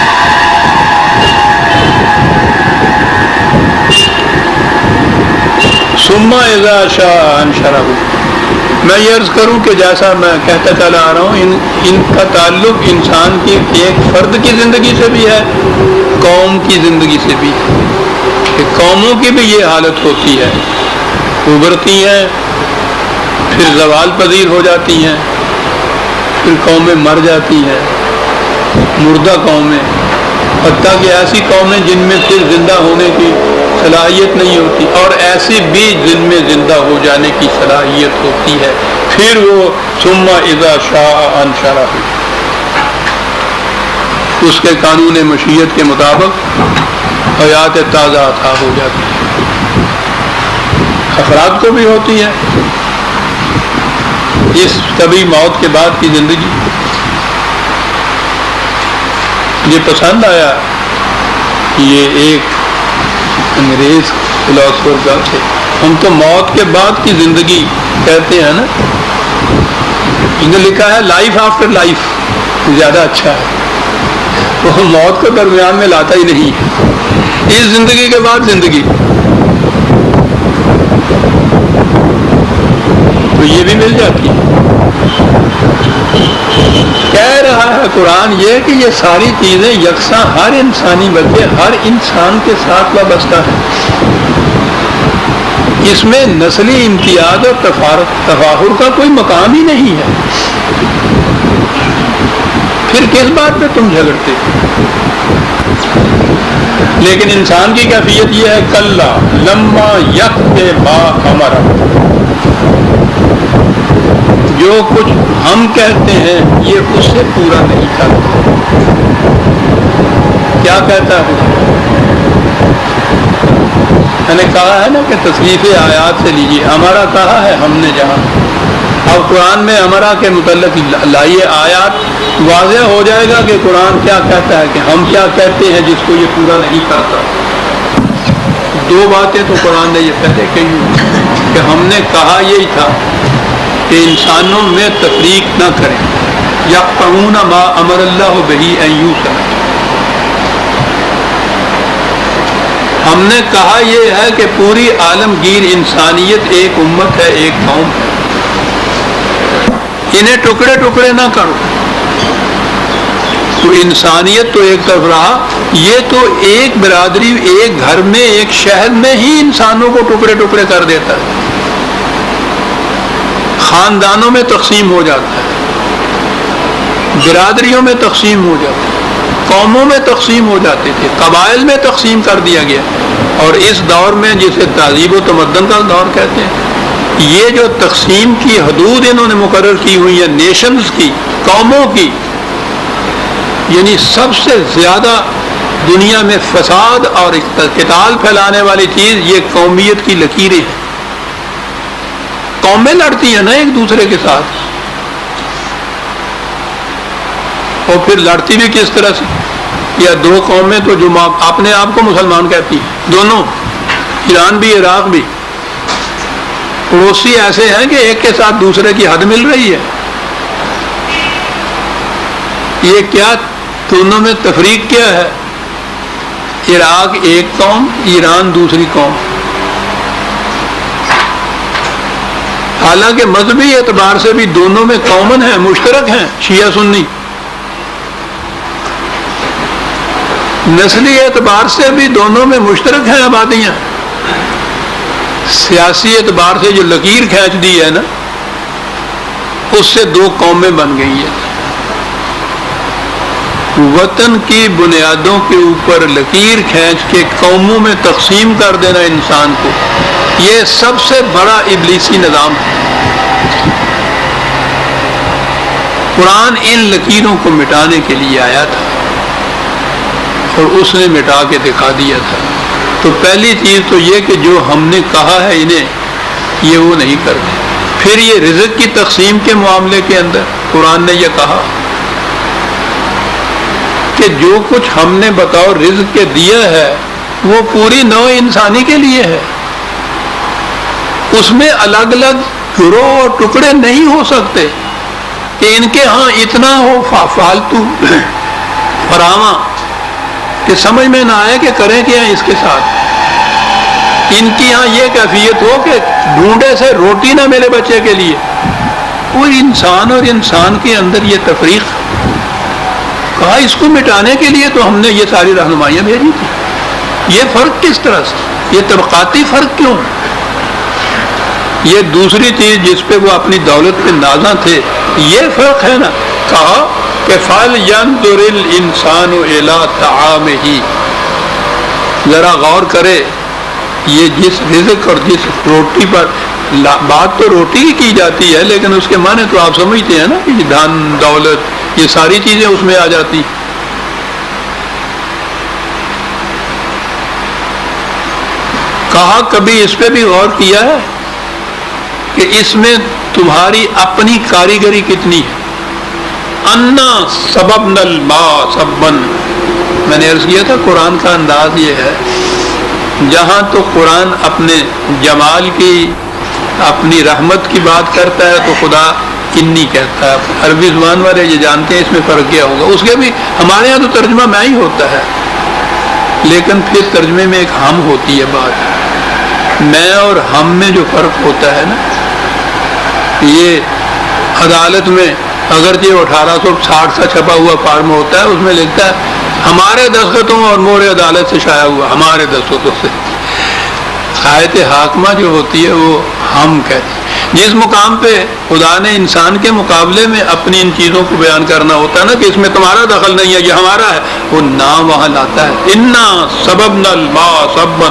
ثم اذا شاء انشرہ. میں یہ عرض کروں کہ جیسا میں کہتا چلا آ رہا ہوں، ان کا تعلق انسان کی ایک فرد کی زندگی سے بھی ہے، قوم کی زندگی سے بھی ہے. کہ قوموں کی بھی یہ حالت ہوتی ہے، ابھرتی ہیں، پھر زوال پذیر ہو جاتی ہیں، پھر قومیں مر جاتی ہیں، مردہ قومیں، حتیٰ کہ ایسی قومیں جن میں پھر زندہ ہونے کی صلاحیت نہیں ہوتی، اور ایسی بھی جن میں زندہ ہو جانے کی صلاحیت ہوتی ہے. پھر وہ ثم اذا شاء انشرہ، اس کے قانون مشیت کے مطابق حیات تازہ عطا ہو جاتی ہے. افراد کو بھی ہوتی ہے اس طبی موت کے بعد کی زندگی. یہ پسند آیا، یہ ایک انگریز فلاسفر کا تھے. ہم تو موت کے بعد کی زندگی کہتے ہیں نا، انہوں نے لکھا ہے لائف آفٹر لائف، زیادہ اچھا ہے. وہ موت کو درمیان میں لاتا ہی نہیں ہے. اس زندگی کے بعد زندگی، تو یہ بھی مل جاتی ہے. کہہ رہا ہے قرآن یہ کہ یہ ساری چیزیں یکساں ہر انسانی، بلکہ ہر انسان کے ساتھ وابستہ ہے. اس میں نسلی امتیاز اور تفاخر کا کوئی مقام ہی نہیں ہے. پھر کس بات پہ تم جھگڑتے؟ لیکن انسان کی کیفیت یہ ہے، کلا لما یکفِ ما امر، جو کچھ ہم کہتے ہیں یہ اس سے پورا نہیں کرتا. کیا کہتا ہے؟ میں نے کہا ہے نا کہ تصریف آیات سے لیجیے. ہمارا کہا ہے ہم نے جہاں، اب قرآن میں ہمارا کے متعلق لائیے آیات، واضح ہو جائے گا کہ قرآن کیا کہتا ہے، کہ ہم کیا کہتے ہیں جس کو یہ پورا نہیں کرتا. دو باتیں تو قرآن نے یہ پہلے کہی کہ ہم نے کہا یہی تھا کہ انسانوں میں تفریق نہ کریں. یقطعون ما امر اللہ بہ ان یوصل، ہم نے کہا یہ ہے کہ پوری عالمگیر انسانیت ایک امت ہے، ایک قوم ہے، انہیں ٹکڑے ٹکڑے نہ کرو۔ تو انسانیت تو ایک طرف رہا، یہ تو ایک برادری، ایک گھر میں، ایک شہر میں ہی انسانوں کو ٹکڑے ٹکڑے کر دیتا ہے، خاندانوں میں تقسیم ہو جاتا ہے، برادریوں میں تقسیم ہو جاتا ہے، قوموں میں تقسیم ہو جاتے تھے، قبائل میں تقسیم کر دیا گیا۔ اور اس دور میں جسے تہذیب و تمدن کا دور کہتے ہیں، یہ جو تقسیم کی حدود انہوں نے مقرر کی ہوئی ہیں نیشنز کی، قوموں کی، یعنی سب سے زیادہ دنیا میں فساد اور قتال پھیلانے والی چیز یہ قومیت کی لکیریں ہیں۔ قومیں لڑتی ہیں نا ایک دوسرے کے ساتھ، اور پھر لڑتی بھی کس طرح سے؟ یا دو قومیں تو جو اپنے آپ کو مسلمان کہتی ہیں، دونوں، ایران بھی عراق بھی، پڑوسی ایسے ہیں کہ ایک کے ساتھ دوسرے کی حد مل رہی ہے۔ یہ کیا دونوں میں تفریق کیا ہے؟ عراق ایک قوم، ایران دوسری قوم، حالانکہ مذہبی اعتبار سے بھی دونوں میں کامن ہیں، مشترک ہیں، شیعہ سنی۔ نسلی اعتبار سے بھی دونوں میں مشترک ہیں آبادیاں، سیاسی اعتبار سے جو لکیر کھینچ دی ہے نا، اس سے دو قومیں بن گئی ہیں۔ وطن کی بنیادوں کے اوپر لکیر کھینچ کے قوموں میں تقسیم کر دینا انسان کو، یہ سب سے بڑا ابلیسی نظام ہے۔ قرآن ان لکیروں کو مٹانے کے لیے آیا تھا اور اس نے مٹا کے دکھا دیا تھا۔ تو پہلی چیز تو یہ کہ جو ہم نے کہا ہے انہیں، یہ وہ نہیں کرتے۔ پھر یہ رزق کی تقسیم کے معاملے کے اندر قرآن نے یہ کہا کہ جو کچھ ہم نے بتاؤ رزق کے دیا ہے وہ پوری نوع انسانی کے لیے ہے، اس میں الگ الگ گروہ اور ٹکڑے نہیں ہو سکتے کہ ان کے ہاں اتنا ہو فالتو فراواں کہ سمجھ میں نہ آئے کہ کریں کیا اس کے ساتھ، ان کی یہاں یہ کیفیت ہو کہ ڈھونڈے سے روٹی نہ ملے بچے کے لیے۔ اور انسان اور انسان کے اندر یہ تفریق کہا، اس کو مٹانے کے لیے تو ہم نے یہ ساری رہنمائیاں بھیجی تھی۔ یہ فرق کس طرح سے، یہ طبقاتی فرق کیوں؟ یہ دوسری چیز جس پہ وہ اپنی دولت پہ نازاں تھے، یہ فرق ہے نا۔ کہا کہ فَلْيَنْظُرِ الْإِنسَانُ إِلَىٰ طَعَامِهِ، ذرا غور کرے یہ جس رزق اور جس روٹی پر، بات تو روٹی کی جاتی ہے لیکن اس کے معنی تو آپ سمجھتے ہیں نا کہ دھن دولت یہ ساری چیزیں اس میں آ جاتی۔ کہا کبھی اس پہ بھی غور کیا ہے کہ اس میں تمہاری اپنی کاریگری کتنی ہے؟ انا سببنا الماء سبا، میں نے عرض کیا تھا قرآن کا انداز یہ ہے، جہاں تو قرآن اپنے جمال کی، اپنی رحمت کی بات کرتا ہے تو خدا انی کہتا ہے۔ عربی زبان والے یہ جانتے ہیں اس میں فرق کیا ہوگا، اس کے بھی ہمارے یہاں تو ترجمہ میں ہی ہوتا ہے، لیکن پھر ترجمے میں ایک ہم ہوتی ہے بات، میں اور ہم میں جو فرق ہوتا ہے نا، یہ عدالت میں اگرچہ 1860 کا چھپا ہوا فارم ہوتا ہے، اس میں لکھتا ہے ہمارے دستخطوں اور مہر عدالت سے شائع ہوا، ہمارے دستخطوں سے۔ آیت حاکمہ جو ہوتی ہے وہ ہم کہتے ہیں۔ جس مقام پہ خدا نے انسان کے مقابلے میں اپنی ان چیزوں کو بیان کرنا ہوتا ہے نا کہ اس میں تمہارا دخل نہیں ہے، یہ ہمارا ہے، وہ نام وہاں لاتا ہے۔ انا سببنا الماء سبا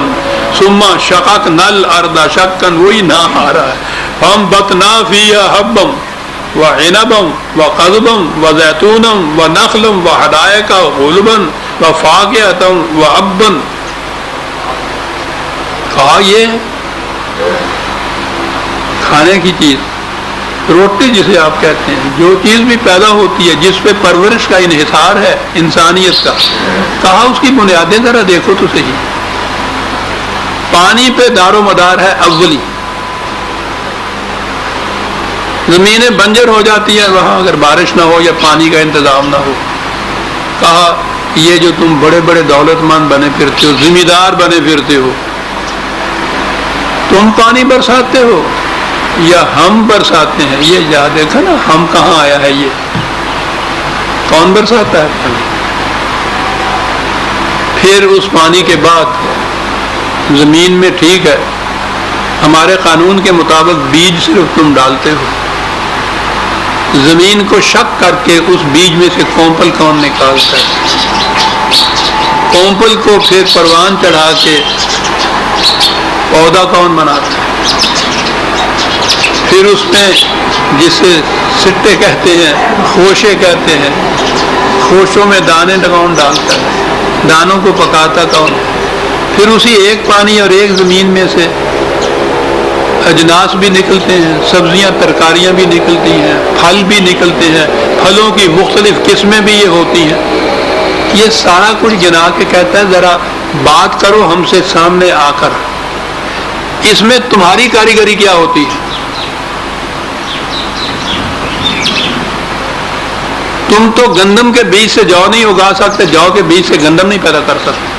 ثم شققنا الارض شقا، وہی نام آ رہا ہے۔ فانبتنا فیہا حبا وعنبا وقضبا وزیتونا ونخلا وحدائق غلبا وفاکہۃ وابا۔ کہا یہ کھانے کی چیز، روٹی جسے آپ کہتے ہیں، جو چیز بھی پیدا ہوتی ہے جس پہ پرورش کا انحصار ہے انسانیت کا، کہا اس کی بنیادیں ذرا دیکھو تو صحیح۔ پانی پہ دار و مدار ہے اولی، زمینیں بنجر ہو جاتی ہیں وہاں اگر بارش نہ ہو یا پانی کا انتظام نہ ہو۔ کہا یہ جو تم بڑے بڑے دولت مند بنے پھرتے ہو، ذمہ دار بنے پھرتے ہو، تم پانی برساتے ہو یا ہم برساتے ہیں؟ یہ یاد دیکھا نا، ہم کہاں آیا ہے؟ یہ کون برساتا ہے پانی؟ پھر اس پانی کے بعد زمین میں، ٹھیک ہے، ہمارے قانون کے مطابق بیج صرف تم ڈالتے ہو، زمین کو شک کر کے اس بیج میں سے کونپل کون نکالتا ہے؟ کونپل کو پھر پروان چڑھا کے پودا کون بناتا ہے؟ پھر اس میں جسے سٹے کہتے ہیں، خوشے کہتے ہیں، خوشوں میں دانے کون ڈالتا ہے؟ دانوں کو پکاتا کون؟ پھر اسی ایک پانی اور ایک زمین میں سے اجناس بھی نکلتے ہیں، سبزیاں ترکاریاں بھی نکلتی ہیں، پھل بھی نکلتے ہیں، پھلوں کی مختلف قسمیں بھی یہ ہوتی ہیں۔ یہ سارا کچھ گنا کے کہتا ہے ذرا بات کرو ہم سے سامنے آ کر، اس میں تمہاری کاریگری کیا ہوتی ہے؟ تم تو گندم کے بیج سے جو نہیں اگا سکتے، جو کے بیج سے گندم نہیں پیدا کر سکتے۔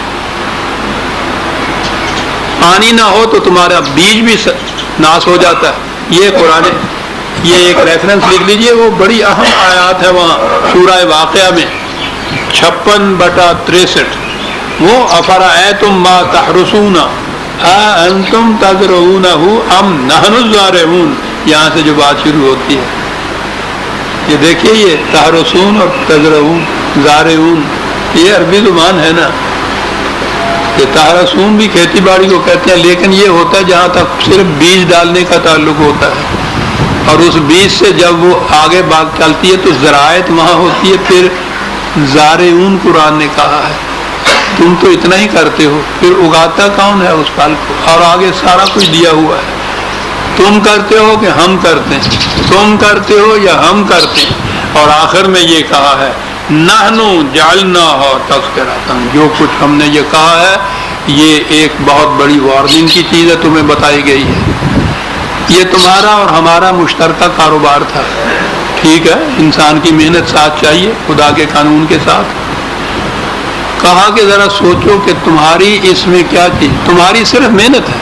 پانی نہ ہو تو تمہارا بیج بھی ناس ہو جاتا ہے۔ یہ قرآن، یہ ایک ریفرنس لکھ لیجئے، وہ بڑی اہم آیات ہے وہاں سورہ واقعہ میں 56/63، وہ افرأیتم ما تحرثون اانتم تزرعونہ ام نحن الزارعون، یہاں سے جو بات شروع ہوتی ہے۔ یہ دیکھیے، یہ تحرثون اور تزرعون، زارعون، یہ عربی زبان ہے نا۔ یہ تحرثون بھی کھیتی باڑی کو کہتے ہیں، لیکن یہ ہوتا ہے جہاں تک صرف بیج ڈالنے کا تعلق ہوتا ہے، اور اس بیج سے جب وہ آگے بات چلتی ہے تو زراعت وہاں ہوتی ہے۔ پھر زارعون قرآن نے کہا ہے، تم تو اتنا ہی کرتے ہو، پھر اگاتا کون ہے اس پھل کو؟ اور آگے سارا کچھ دیا ہوا ہے۔ تم کرتے ہو کہ ہم کرتے ہیں؟ تم کرتے ہو یا ہم کرتے ہیں؟ اور آخر میں یہ کہا ہے نحنو جعلناہا تذکرۃ، جو کچھ ہم نے یہ کہا ہے یہ ایک بہت بڑی وارننگ کی چیز ہے، تمہیں بتائی گئی ہے۔ یہ تمہارا اور ہمارا مشترکہ کاروبار تھا، ٹھیک ہے، انسان کی محنت ساتھ چاہیے خدا کے قانون کے ساتھ۔ کہا کہ ذرا سوچو کہ تمہاری اس میں کیا چیز، تمہاری صرف محنت ہے،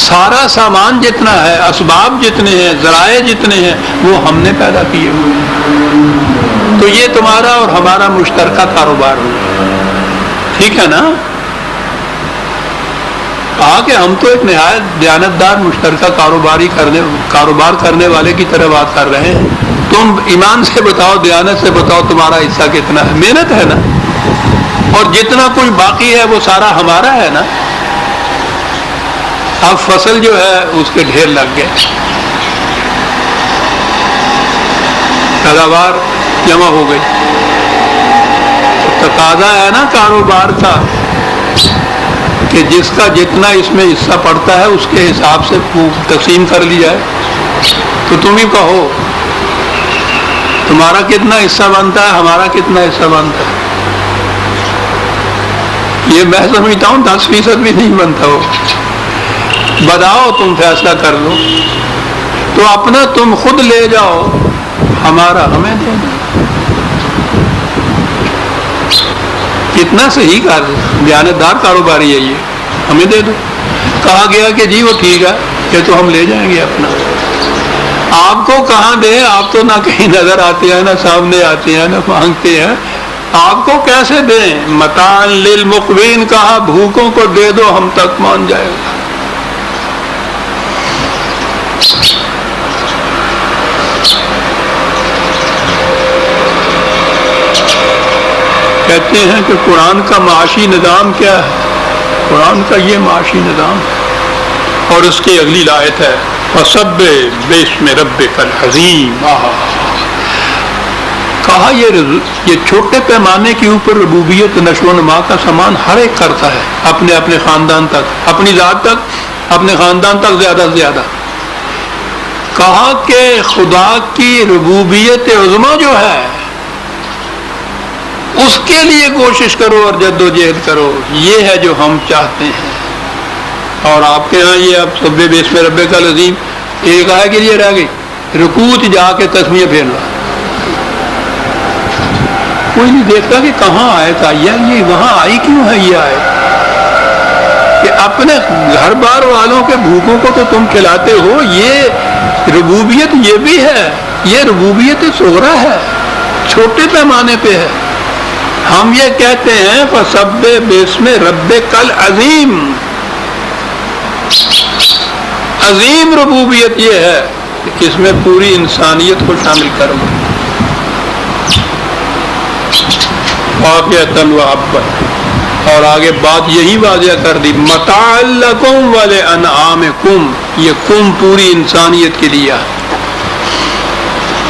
سارا سامان جتنا ہے، اسباب جتنے ہیں، ذرائع جتنے ہیں، وہ ہم نے پیدا کیے ہوئے ہیں۔ تو یہ تمہارا اور ہمارا مشترکہ کاروبار ہو، ٹھیک ہے نا؟ کہا کہ ہم تو ایک نہایت دیانتدار مشترکہ کاروبار کرنے والے کی طرح بات کر رہے ہیں۔ تم ایمان سے بتاؤ، دیانت سے بتاؤ، تمہارا حصہ کتنا ہے؟ محنت ہے نا، اور جتنا کچھ باقی ہے وہ سارا ہمارا ہے نا۔ اب فصل جو ہے اس کے ڈھیر لگ گئے، پیداوار جمع ہو گئی، تقاضا ہے نا کاروبار کا کہ جس کا جتنا اس میں حصہ پڑتا ہے اس کے حساب سے تقسیم کر لی جائے۔ تو تم ہی کہو تمہارا کتنا حصہ بنتا ہے، ہمارا کتنا حصہ بنتا ہے۔ یہ میں سمجھتا ہوں 10% بھی نہیں بنتا ہو۔ بتاؤ، تم فیصلہ کر لو، تو اپنا تم خود لے جاؤ، ہمارا ہمیں دے دو۔ کتنا صحیح کار دیانتدار کاروباری ہے یہ، ہمیں دے دو۔ کہا گیا کہ جی وہ ٹھیک ہے، یہ تو ہم لے جائیں گے اپنا۔ آپ کو کہاں دیں؟ آپ تو نہ کہیں نظر آتے ہیں، نہ سامنے آتے ہیں، نہ مانگتے ہیں، آپ کو کیسے دیں؟ متاع للمقوین، کہا بھوکوں کو دے دو، ہم تک مان جائے گا۔ کہتے ہیں کہ قرآن کا معاشی نظام کیا ہے؟ قرآن کا یہ معاشی نظام ہے، اور اس کی اگلی آیت ہے فَسَبِّحْ بِاسْمِ رَبِّكَ الْعَظِيمِ۔ کہا یہ چھوٹے پیمانے کے اوپر ربوبیت نشو و نما کا سامان ہر ایک کرتا ہے، اپنے اپنے خاندان تک، اپنی ذات تک، اپنے خاندان تک زیادہ سے زیادہ۔ کہا کہ خدا کی ربوبیت عظمیٰ جو ہے اس کے لیے کوشش کرو اور جد و جہد کرو، یہ ہے جو ہم چاہتے ہیں۔ اور آپ کے ہاں یہ اب سبح باسم ربک العظیم ایک آئے کے لیے رہ گئی، رکوع جا کے تسبیح پھیر لو، کوئی نہیں دیکھتا کہ کہاں آئے تھا، یہ وہاں آئی کیوں ہے، یہ آئے کہ اپنے گھر بار والوں کے بھوکوں کو تو تم کھلاتے ہو، یہ ربوبیت یہ بھی ہے، یہ ربوبیت صغریٰ ہے، چھوٹے پیمانے پہ ہے۔ ہم یہ کہتے ہیں فسبح باسم ربک العظیم، عظیم ربوبیت یہ ہے کہ اس میں پوری انسانیت کو شامل کرو، واقعتاً وحبت۔ اور آگے بات یہی واضح کر دی، متاع لکم ولانعامکم، یہ کم پوری انسانیت کے لیے ہے،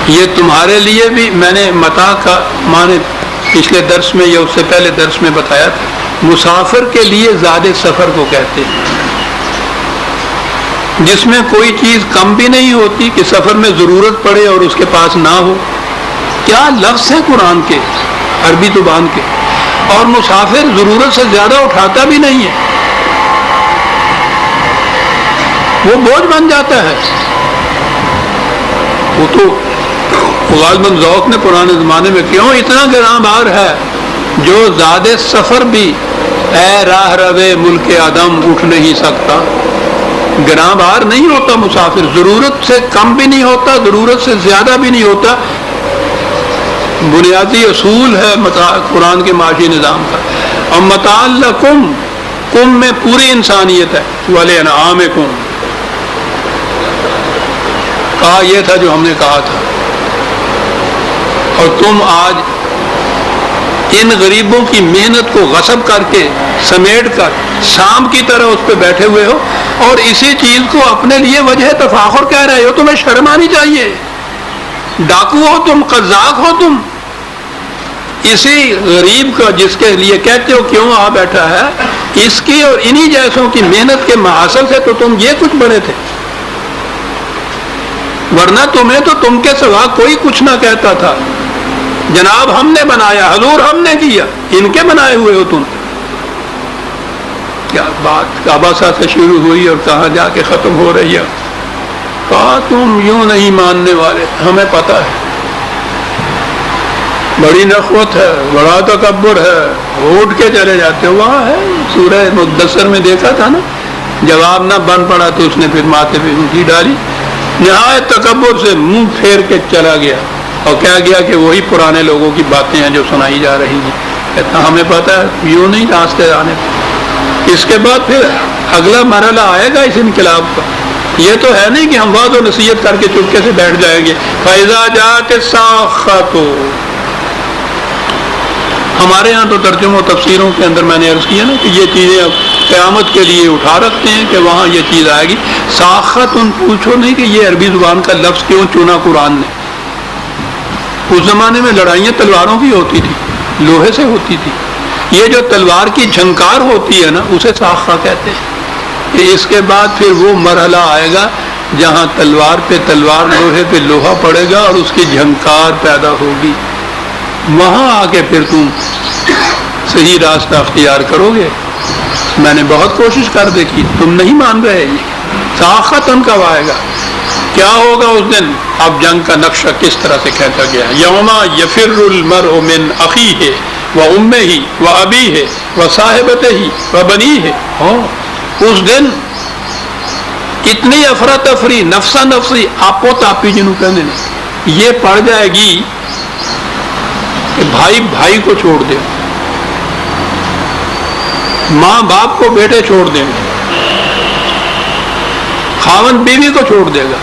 یہ تمہارے لیے بھی۔ میں نے متاع کا معنی پچھلے درس میں یا اس سے پہلے درس میں بتایا تھا، مسافر کے لیے زیادہ سفر کو کہتے ہیں، جس میں کوئی چیز کم بھی نہیں ہوتی کہ سفر میں ضرورت پڑے اور اس کے پاس نہ ہو۔ کیا لفظ ہے قرآن کے، عربی زبان کے، اور مسافر ضرورت سے زیادہ اٹھاتا بھی نہیں ہے، وہ بوجھ بن جاتا ہے۔ وہ تو غالباً ذوق نے پرانے زمانے میں کیوں اتنا گراں بار ہے، جو زیادہ سفر بھی اے راہ روے ملک آدم اٹھ نہیں سکتا، گراں بار نہیں ہوتا مسافر، ضرورت سے کم بھی نہیں ہوتا، ضرورت سے زیادہ بھی نہیں ہوتا۔ بنیادی اصول ہے قرآن کے معاشی نظام کا۔ اور متاع لکم، کم میں پوری انسانیت ہے، ولانعامکم، کہا یہ تھا جو ہم نے کہا تھا۔ اور تم آج ان غریبوں کی محنت کو غصب کر کے سمیٹ کر شام کی طرح اس پہ بیٹھے ہوئے ہو، اور اسی چیز کو اپنے لیے وجہ تفاخر کہہ رہے ہو۔ تمہیں شرم آنی چاہیے، ڈاکو ہو تم، قذاق ہو تم، اسی غریب کا جس کے لیے کہتے ہو کیوں آ بیٹھا ہے، اس کی اور انہی جیسوں کی محنت کے محاصل سے تو تم یہ کچھ بنے تھے، ورنہ تمہیں تو تم کے سوا کوئی کچھ نہ کہتا تھا۔ جناب ہم نے بنایا، حضور ہم نے کیا، ان کے بنائے ہوئے ہو تم۔ کیا بات کعبہ سے شروع ہوئی اور کہاں جا کے ختم ہو رہی ہے؟ کہا تم یوں نہیں ماننے والے، ہمیں پتہ ہے، بڑی نخوت ہے، بڑا تکبر ہے، اٹھ کے چلے جاتے ہو۔ وہاں ہے سورہ مدثر میں دیکھا تھا نا، جواب نہ بن پڑا تو اس نے پھر ماتھے پہ انگلی ڈالی، نہایت تکبر سے منہ پھیر کے چلا گیا، اور کہہ گیا کہ وہی پرانے لوگوں کی باتیں ہیں جو سنائی جا رہی ہیں۔ کہتا ہمیں پتہ ہے، یوں نہیں راستے آنے۔ اس کے بعد پھر اگلا مرحلہ آئے گا اس انقلاب کا۔ یہ تو ہے نہیں کہ ہم وعد و نصیحت کر کے چپکے سے بیٹھ جائیں گے۔ فَإِذَا جَاءَتِ الصَّاخَّةُ، ہمارے یہاں تو ترجمہ و تفسیروں کے اندر میں نے عرض کیا نا کہ یہ چیزیں اب قیامت کے لیے اٹھا رکھتے ہیں کہ وہاں یہ چیز آئے گی۔ ساخت ان پوچھو نہیں کہ یہ عربی زبان کا لفظ کیوں چنا قرآن نے۔ اس زمانے میں لڑائیاں تلواروں کی ہوتی تھی، لوہے سے ہوتی تھی۔ یہ جو تلوار کی جھنکار ہوتی ہے نا، اسے ساخہ کہتے ہیں۔ کہ اس کے بعد پھر وہ مرحلہ آئے گا جہاں تلوار پہ تلوار، لوہے پہ لوہا پڑے گا اور اس کی جھنکار پیدا ہوگی۔ وہاں آ کے پھر تم صحیح راستہ اختیار کرو گے۔ میں نے بہت کوشش کر دیکھی، تم نہیں مان رہے۔ یہ ساخت ان کب آئے گا، کیا ہوگا اس دن؟ اب جنگ کا نقشہ کس طرح سے کھینچا گیا ہے۔ یوم یفر المرء من اخیہ وامہ وابیہ وصاحبتہ وبنیہ، اس دن اتنی افراتفری، نفسا نفسی، آپو تاپی جنہوں کہنے یہ پڑ جائے گی کہ بھائی بھائی کو چھوڑ دے، ماں باپ کو بیٹے چھوڑ دیں گے، خاوند بیوی کو چھوڑ دے گا،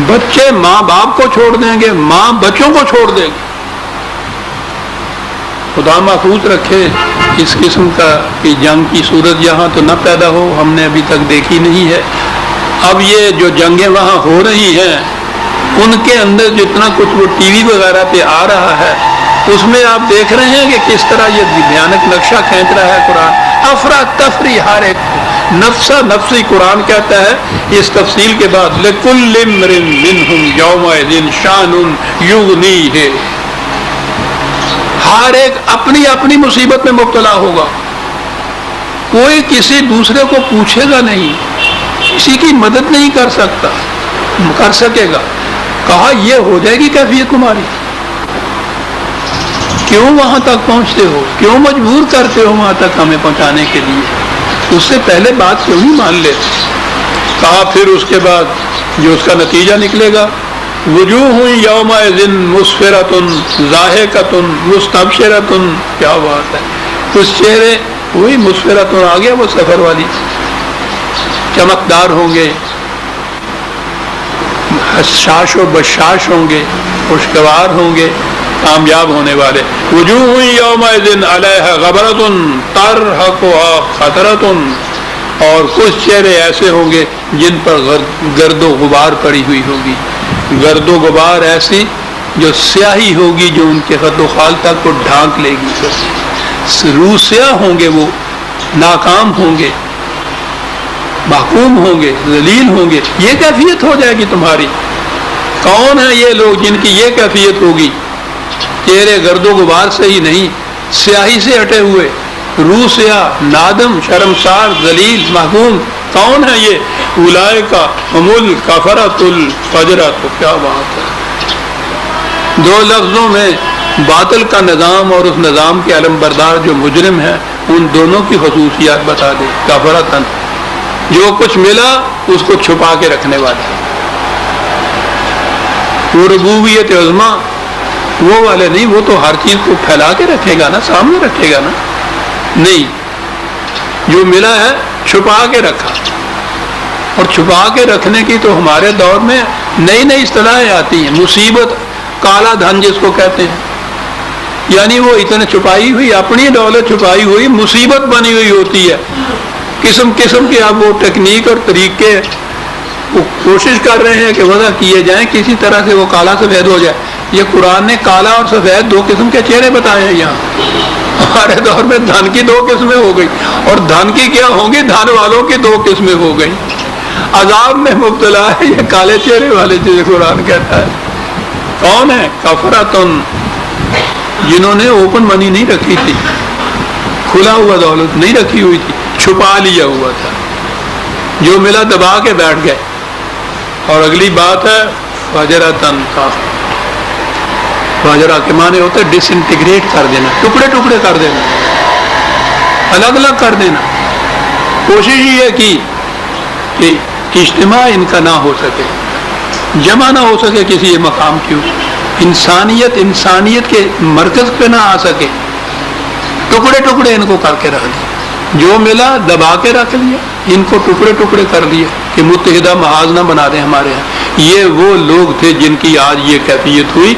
بچے ماں باپ کو چھوڑ دیں گے، ماں بچوں کو چھوڑ دے گی۔ خدا محفوظ رکھے اس قسم کا کہ جنگ کی صورت یہاں تو نہ پیدا ہو، ہم نے ابھی تک دیکھی نہیں ہے۔ اب یہ جو جنگیں وہاں ہو رہی ہیں ان کے اندر جتنا کچھ وہ ٹی وی وغیرہ پہ آ رہا ہے، اس میں آپ دیکھ رہے ہیں کہ کس طرح یہ بھیانک نقشہ کھینچ رہا ہے قرآن۔ افراتفری، ہر ایک نفسا نفسی قرآن کہتا ہے اس تفصیل کے بعد، لِكُلِّ امْرٍ مِّنْهُمْ يَوْمَئِذٍ شَأْنٌ يُغْنِيهِ، ہر ایک اپنی اپنی مصیبت میں مبتلا ہوگا، کوئی کسی دوسرے کو پوچھے گا نہیں، کسی کی مدد نہیں کر سکے گا۔ کہا یہ ہو جائے گی کیفیت تمہاری، کیوں وہاں تک پہنچتے ہو؟ کیوں مجبور کرتے ہو وہاں تک ہمیں پہنچانے کے لیے؟ اس سے پہلے بات کیوں نہیں مان لیتے؟ کہا پھر اس کے بعد جو اس کا نتیجہ نکلے گا، وجوہ یومئذ مسفرۃ ضاحکۃ مستبشرۃ، کیا بات ہے، کچھ چہرے وہی مسفرۃ آ گیا، وہ سفر والی، چمکدار ہوں گے، حشاش و بشاش ہوں گے، خوشگوار ہوں گے، کامیاب ہونے والے۔ وجوہ یومئذ علیہا غبرۃ ترہقھا قطرۃ، اور کچھ چہرے ایسے ہوں گے جن پر گرد و غبار پڑی ہوئی ہوگی، گرد و غبار ایسی جو سیاہی ہوگی جو ان کے خد و خال تک کو ڈھانک لے گی، روح سیاہ ہوں گے، وہ ناکام ہوں گے، محکوم ہوں گے، ذلیل ہوں گے۔ یہ کیفیت ہو جائے گی تمہاری۔ کون ہیں یہ لوگ جن کی یہ کیفیت ہوگی؟ چہرے گرد و غبار سے ہی نہیں، سیاہی سے ہٹے ہوئے، روح سیاہ، نادم، شرمسار، ذلیل، محکوم۔ کون ہے یہ؟ اولئک هم الکفرۃ الفجرۃ، کیا بات ہے۔ دو لفظوں میں باطل کا نظام اور اس نظام کے علم بردار جو مجرم ہیں، ان دونوں کی خصوصیات بتا دے۔ کفرۃ، جو کچھ ملا اس کو چھپا کے رکھنے والا، وہ ربوبیت عظمیٰ وہ والے نہیں، وہ تو ہر چیز کو پھیلا کے رکھے گا نا، سامنے رکھے گا نا، نہیں، جو ملا ہے چھپا کے رکھا۔ اور چھپا کے رکھنے کی تو ہمارے دور میں نئی نئی اصطلاحیں آتی ہیں، مصیبت، کالا دھن جس کو کہتے ہیں، یعنی وہ اتنے چھپائی ہوئی، اپنی دولت چھپائی ہوئی مصیبت بنی ہوئی ہوتی ہے۔ قسم قسم کے اب وہ ٹیکنیک اور طریقے وہ کوشش کر رہے ہیں کہ وضع کیے جائیں، کسی طرح سے وہ کالا سفید ہو جائے۔ یہ قرآن نے کالا اور سفید دو قسم کے چہرے بتائے ہیں یہاں۔ ہمارے دور میں دھن کی دو قسمیں ہو گئی، اور دھن کی کیا ہوں گی، دھن والوں کی دو قسمیں ہو گئی۔ عذاب میں مبتلا ہے یہ کالے چہرے والے، جسے قرآن کہتا ہے۔ کون ہے؟ کفرتن، جنہوں نے اوپن منی نہیں رکھی تھی، کھلا ہوا دولت نہیں رکھی ہوئی تھی، چھپا لیا ہوا تھا، جو ملا دبا کے بیٹھ گئے۔ اور اگلی بات ہے فجرتن کا، فجرہ کے معنی ہوتا ہے ڈس انٹیگریٹ کر دینا، ٹکڑے ٹکڑے کر دینا، الگ الگ کر دینا۔ کوشش یہ کی کہ اجتماع ان کا نہ ہو سکے، جمع نہ ہو سکے کسی مقام کی، انسانیت کے مرکز پہ نہ آ سکے، ٹکڑے ٹکڑے ان کو کر کے رکھ دیا، جو ملا دبا کے رکھ لیا، ان کو ٹکڑے ٹکڑے کر دیا کہ متحدہ محاذ نہ بنا دیں ہمارے ہاں۔ یہ وہ لوگ تھے جن کی آج یہ کیفیت ہوئی،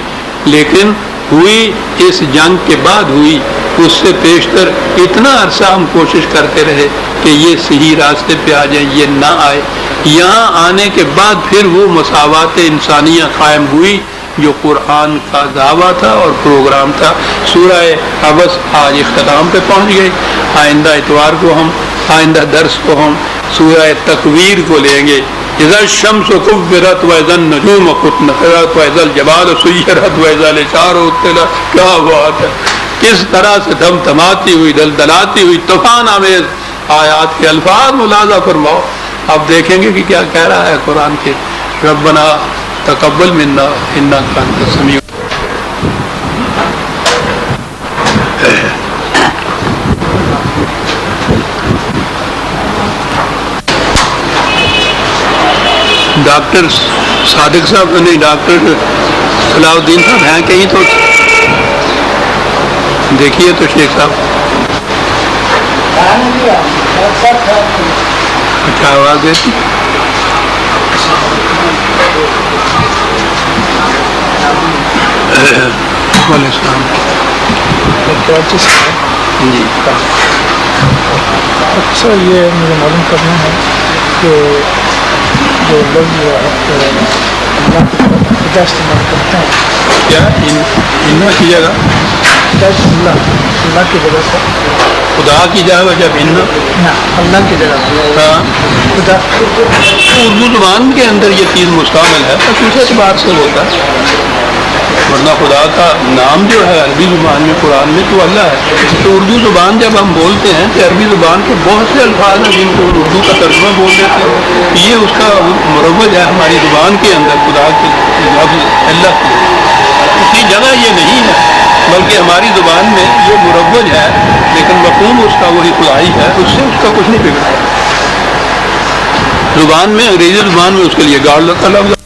لیکن ہوئی اس جنگ کے بعد ہوئی، اس سے پیشتر اتنا عرصہ ہم کوشش کرتے رہے کہ یہ صحیح راستے پہ آ جائیں، یہ نہ آئے۔ یہاں آنے کے بعد پھر وہ مساوات انسانیہ قائم ہوئی جو قرآن کا دعویٰ تھا اور پروگرام تھا۔ سورہ عبس آج اختتام پہ پہنچ گئی۔ آئندہ اتوار کو ہم، آئندہ درس کو ہم سورہ تکویر کو لیں گے۔ اذا الشمس کورت واذا النجوم انکدرت واذا الجبال سیرت واذا العشار عطلت، کیا بات ہے، کس طرح سے دھمدھماتی ہوئی، دلدلاتی ہوئی، طوفان آمیز آیات کے الفاظ ملاحظہ فرماؤ۔ اب دیکھیں گے کہ کیا کہہ رہا ہے قرآن کے، ربنا تقبل منا انک انت السمیع۔ ڈاکٹر صادق صاحب نہیں، ڈاکٹر صلاح الدین صاحب ہیں کہیں تو دیکھیے تو شیخ صاحب۔ اچھا آواز دیتی، وعلیکم السلام جی۔ اچھا، یہ مجھے معلوم کرنا ہے کہ جو لوگ اللہ کی طرف خدا استعمال کرتے ہیں، کیا انہ کی جگہ اللہ کی جگہ سے خدا کی جگہ جب انہ، نہ اللہ کی جگہ ہاں، خدا، اردو زبان کے اندر یہ چیز مستعمل ہے، خصوصی اعتبار سے ہوتا ہے، ورنہ خدا کا نام جو ہے عربی زبان میں قرآن میں تو اللہ ہے۔ تو اردو زبان جب ہم بولتے ہیں تو عربی زبان کے بہت سے الفاظ ہیں جن کو اردو کا ترجمہ بول دیتے ہیں، یہ اس کا مروج ہے ہماری زبان کے اندر، خدا کے لفظ اللہ کی کسی جگہ یہ نہیں ہے۔ بلکہ ہماری زبان میں یہ مروج ہے لیکن مفہوم اس کا وہی خدائی ہے، اس سے اس کا کچھ نہیں بگڑا۔ زبان میں، انگریزی زبان میں اس کے لیے گاڈ کا لفظ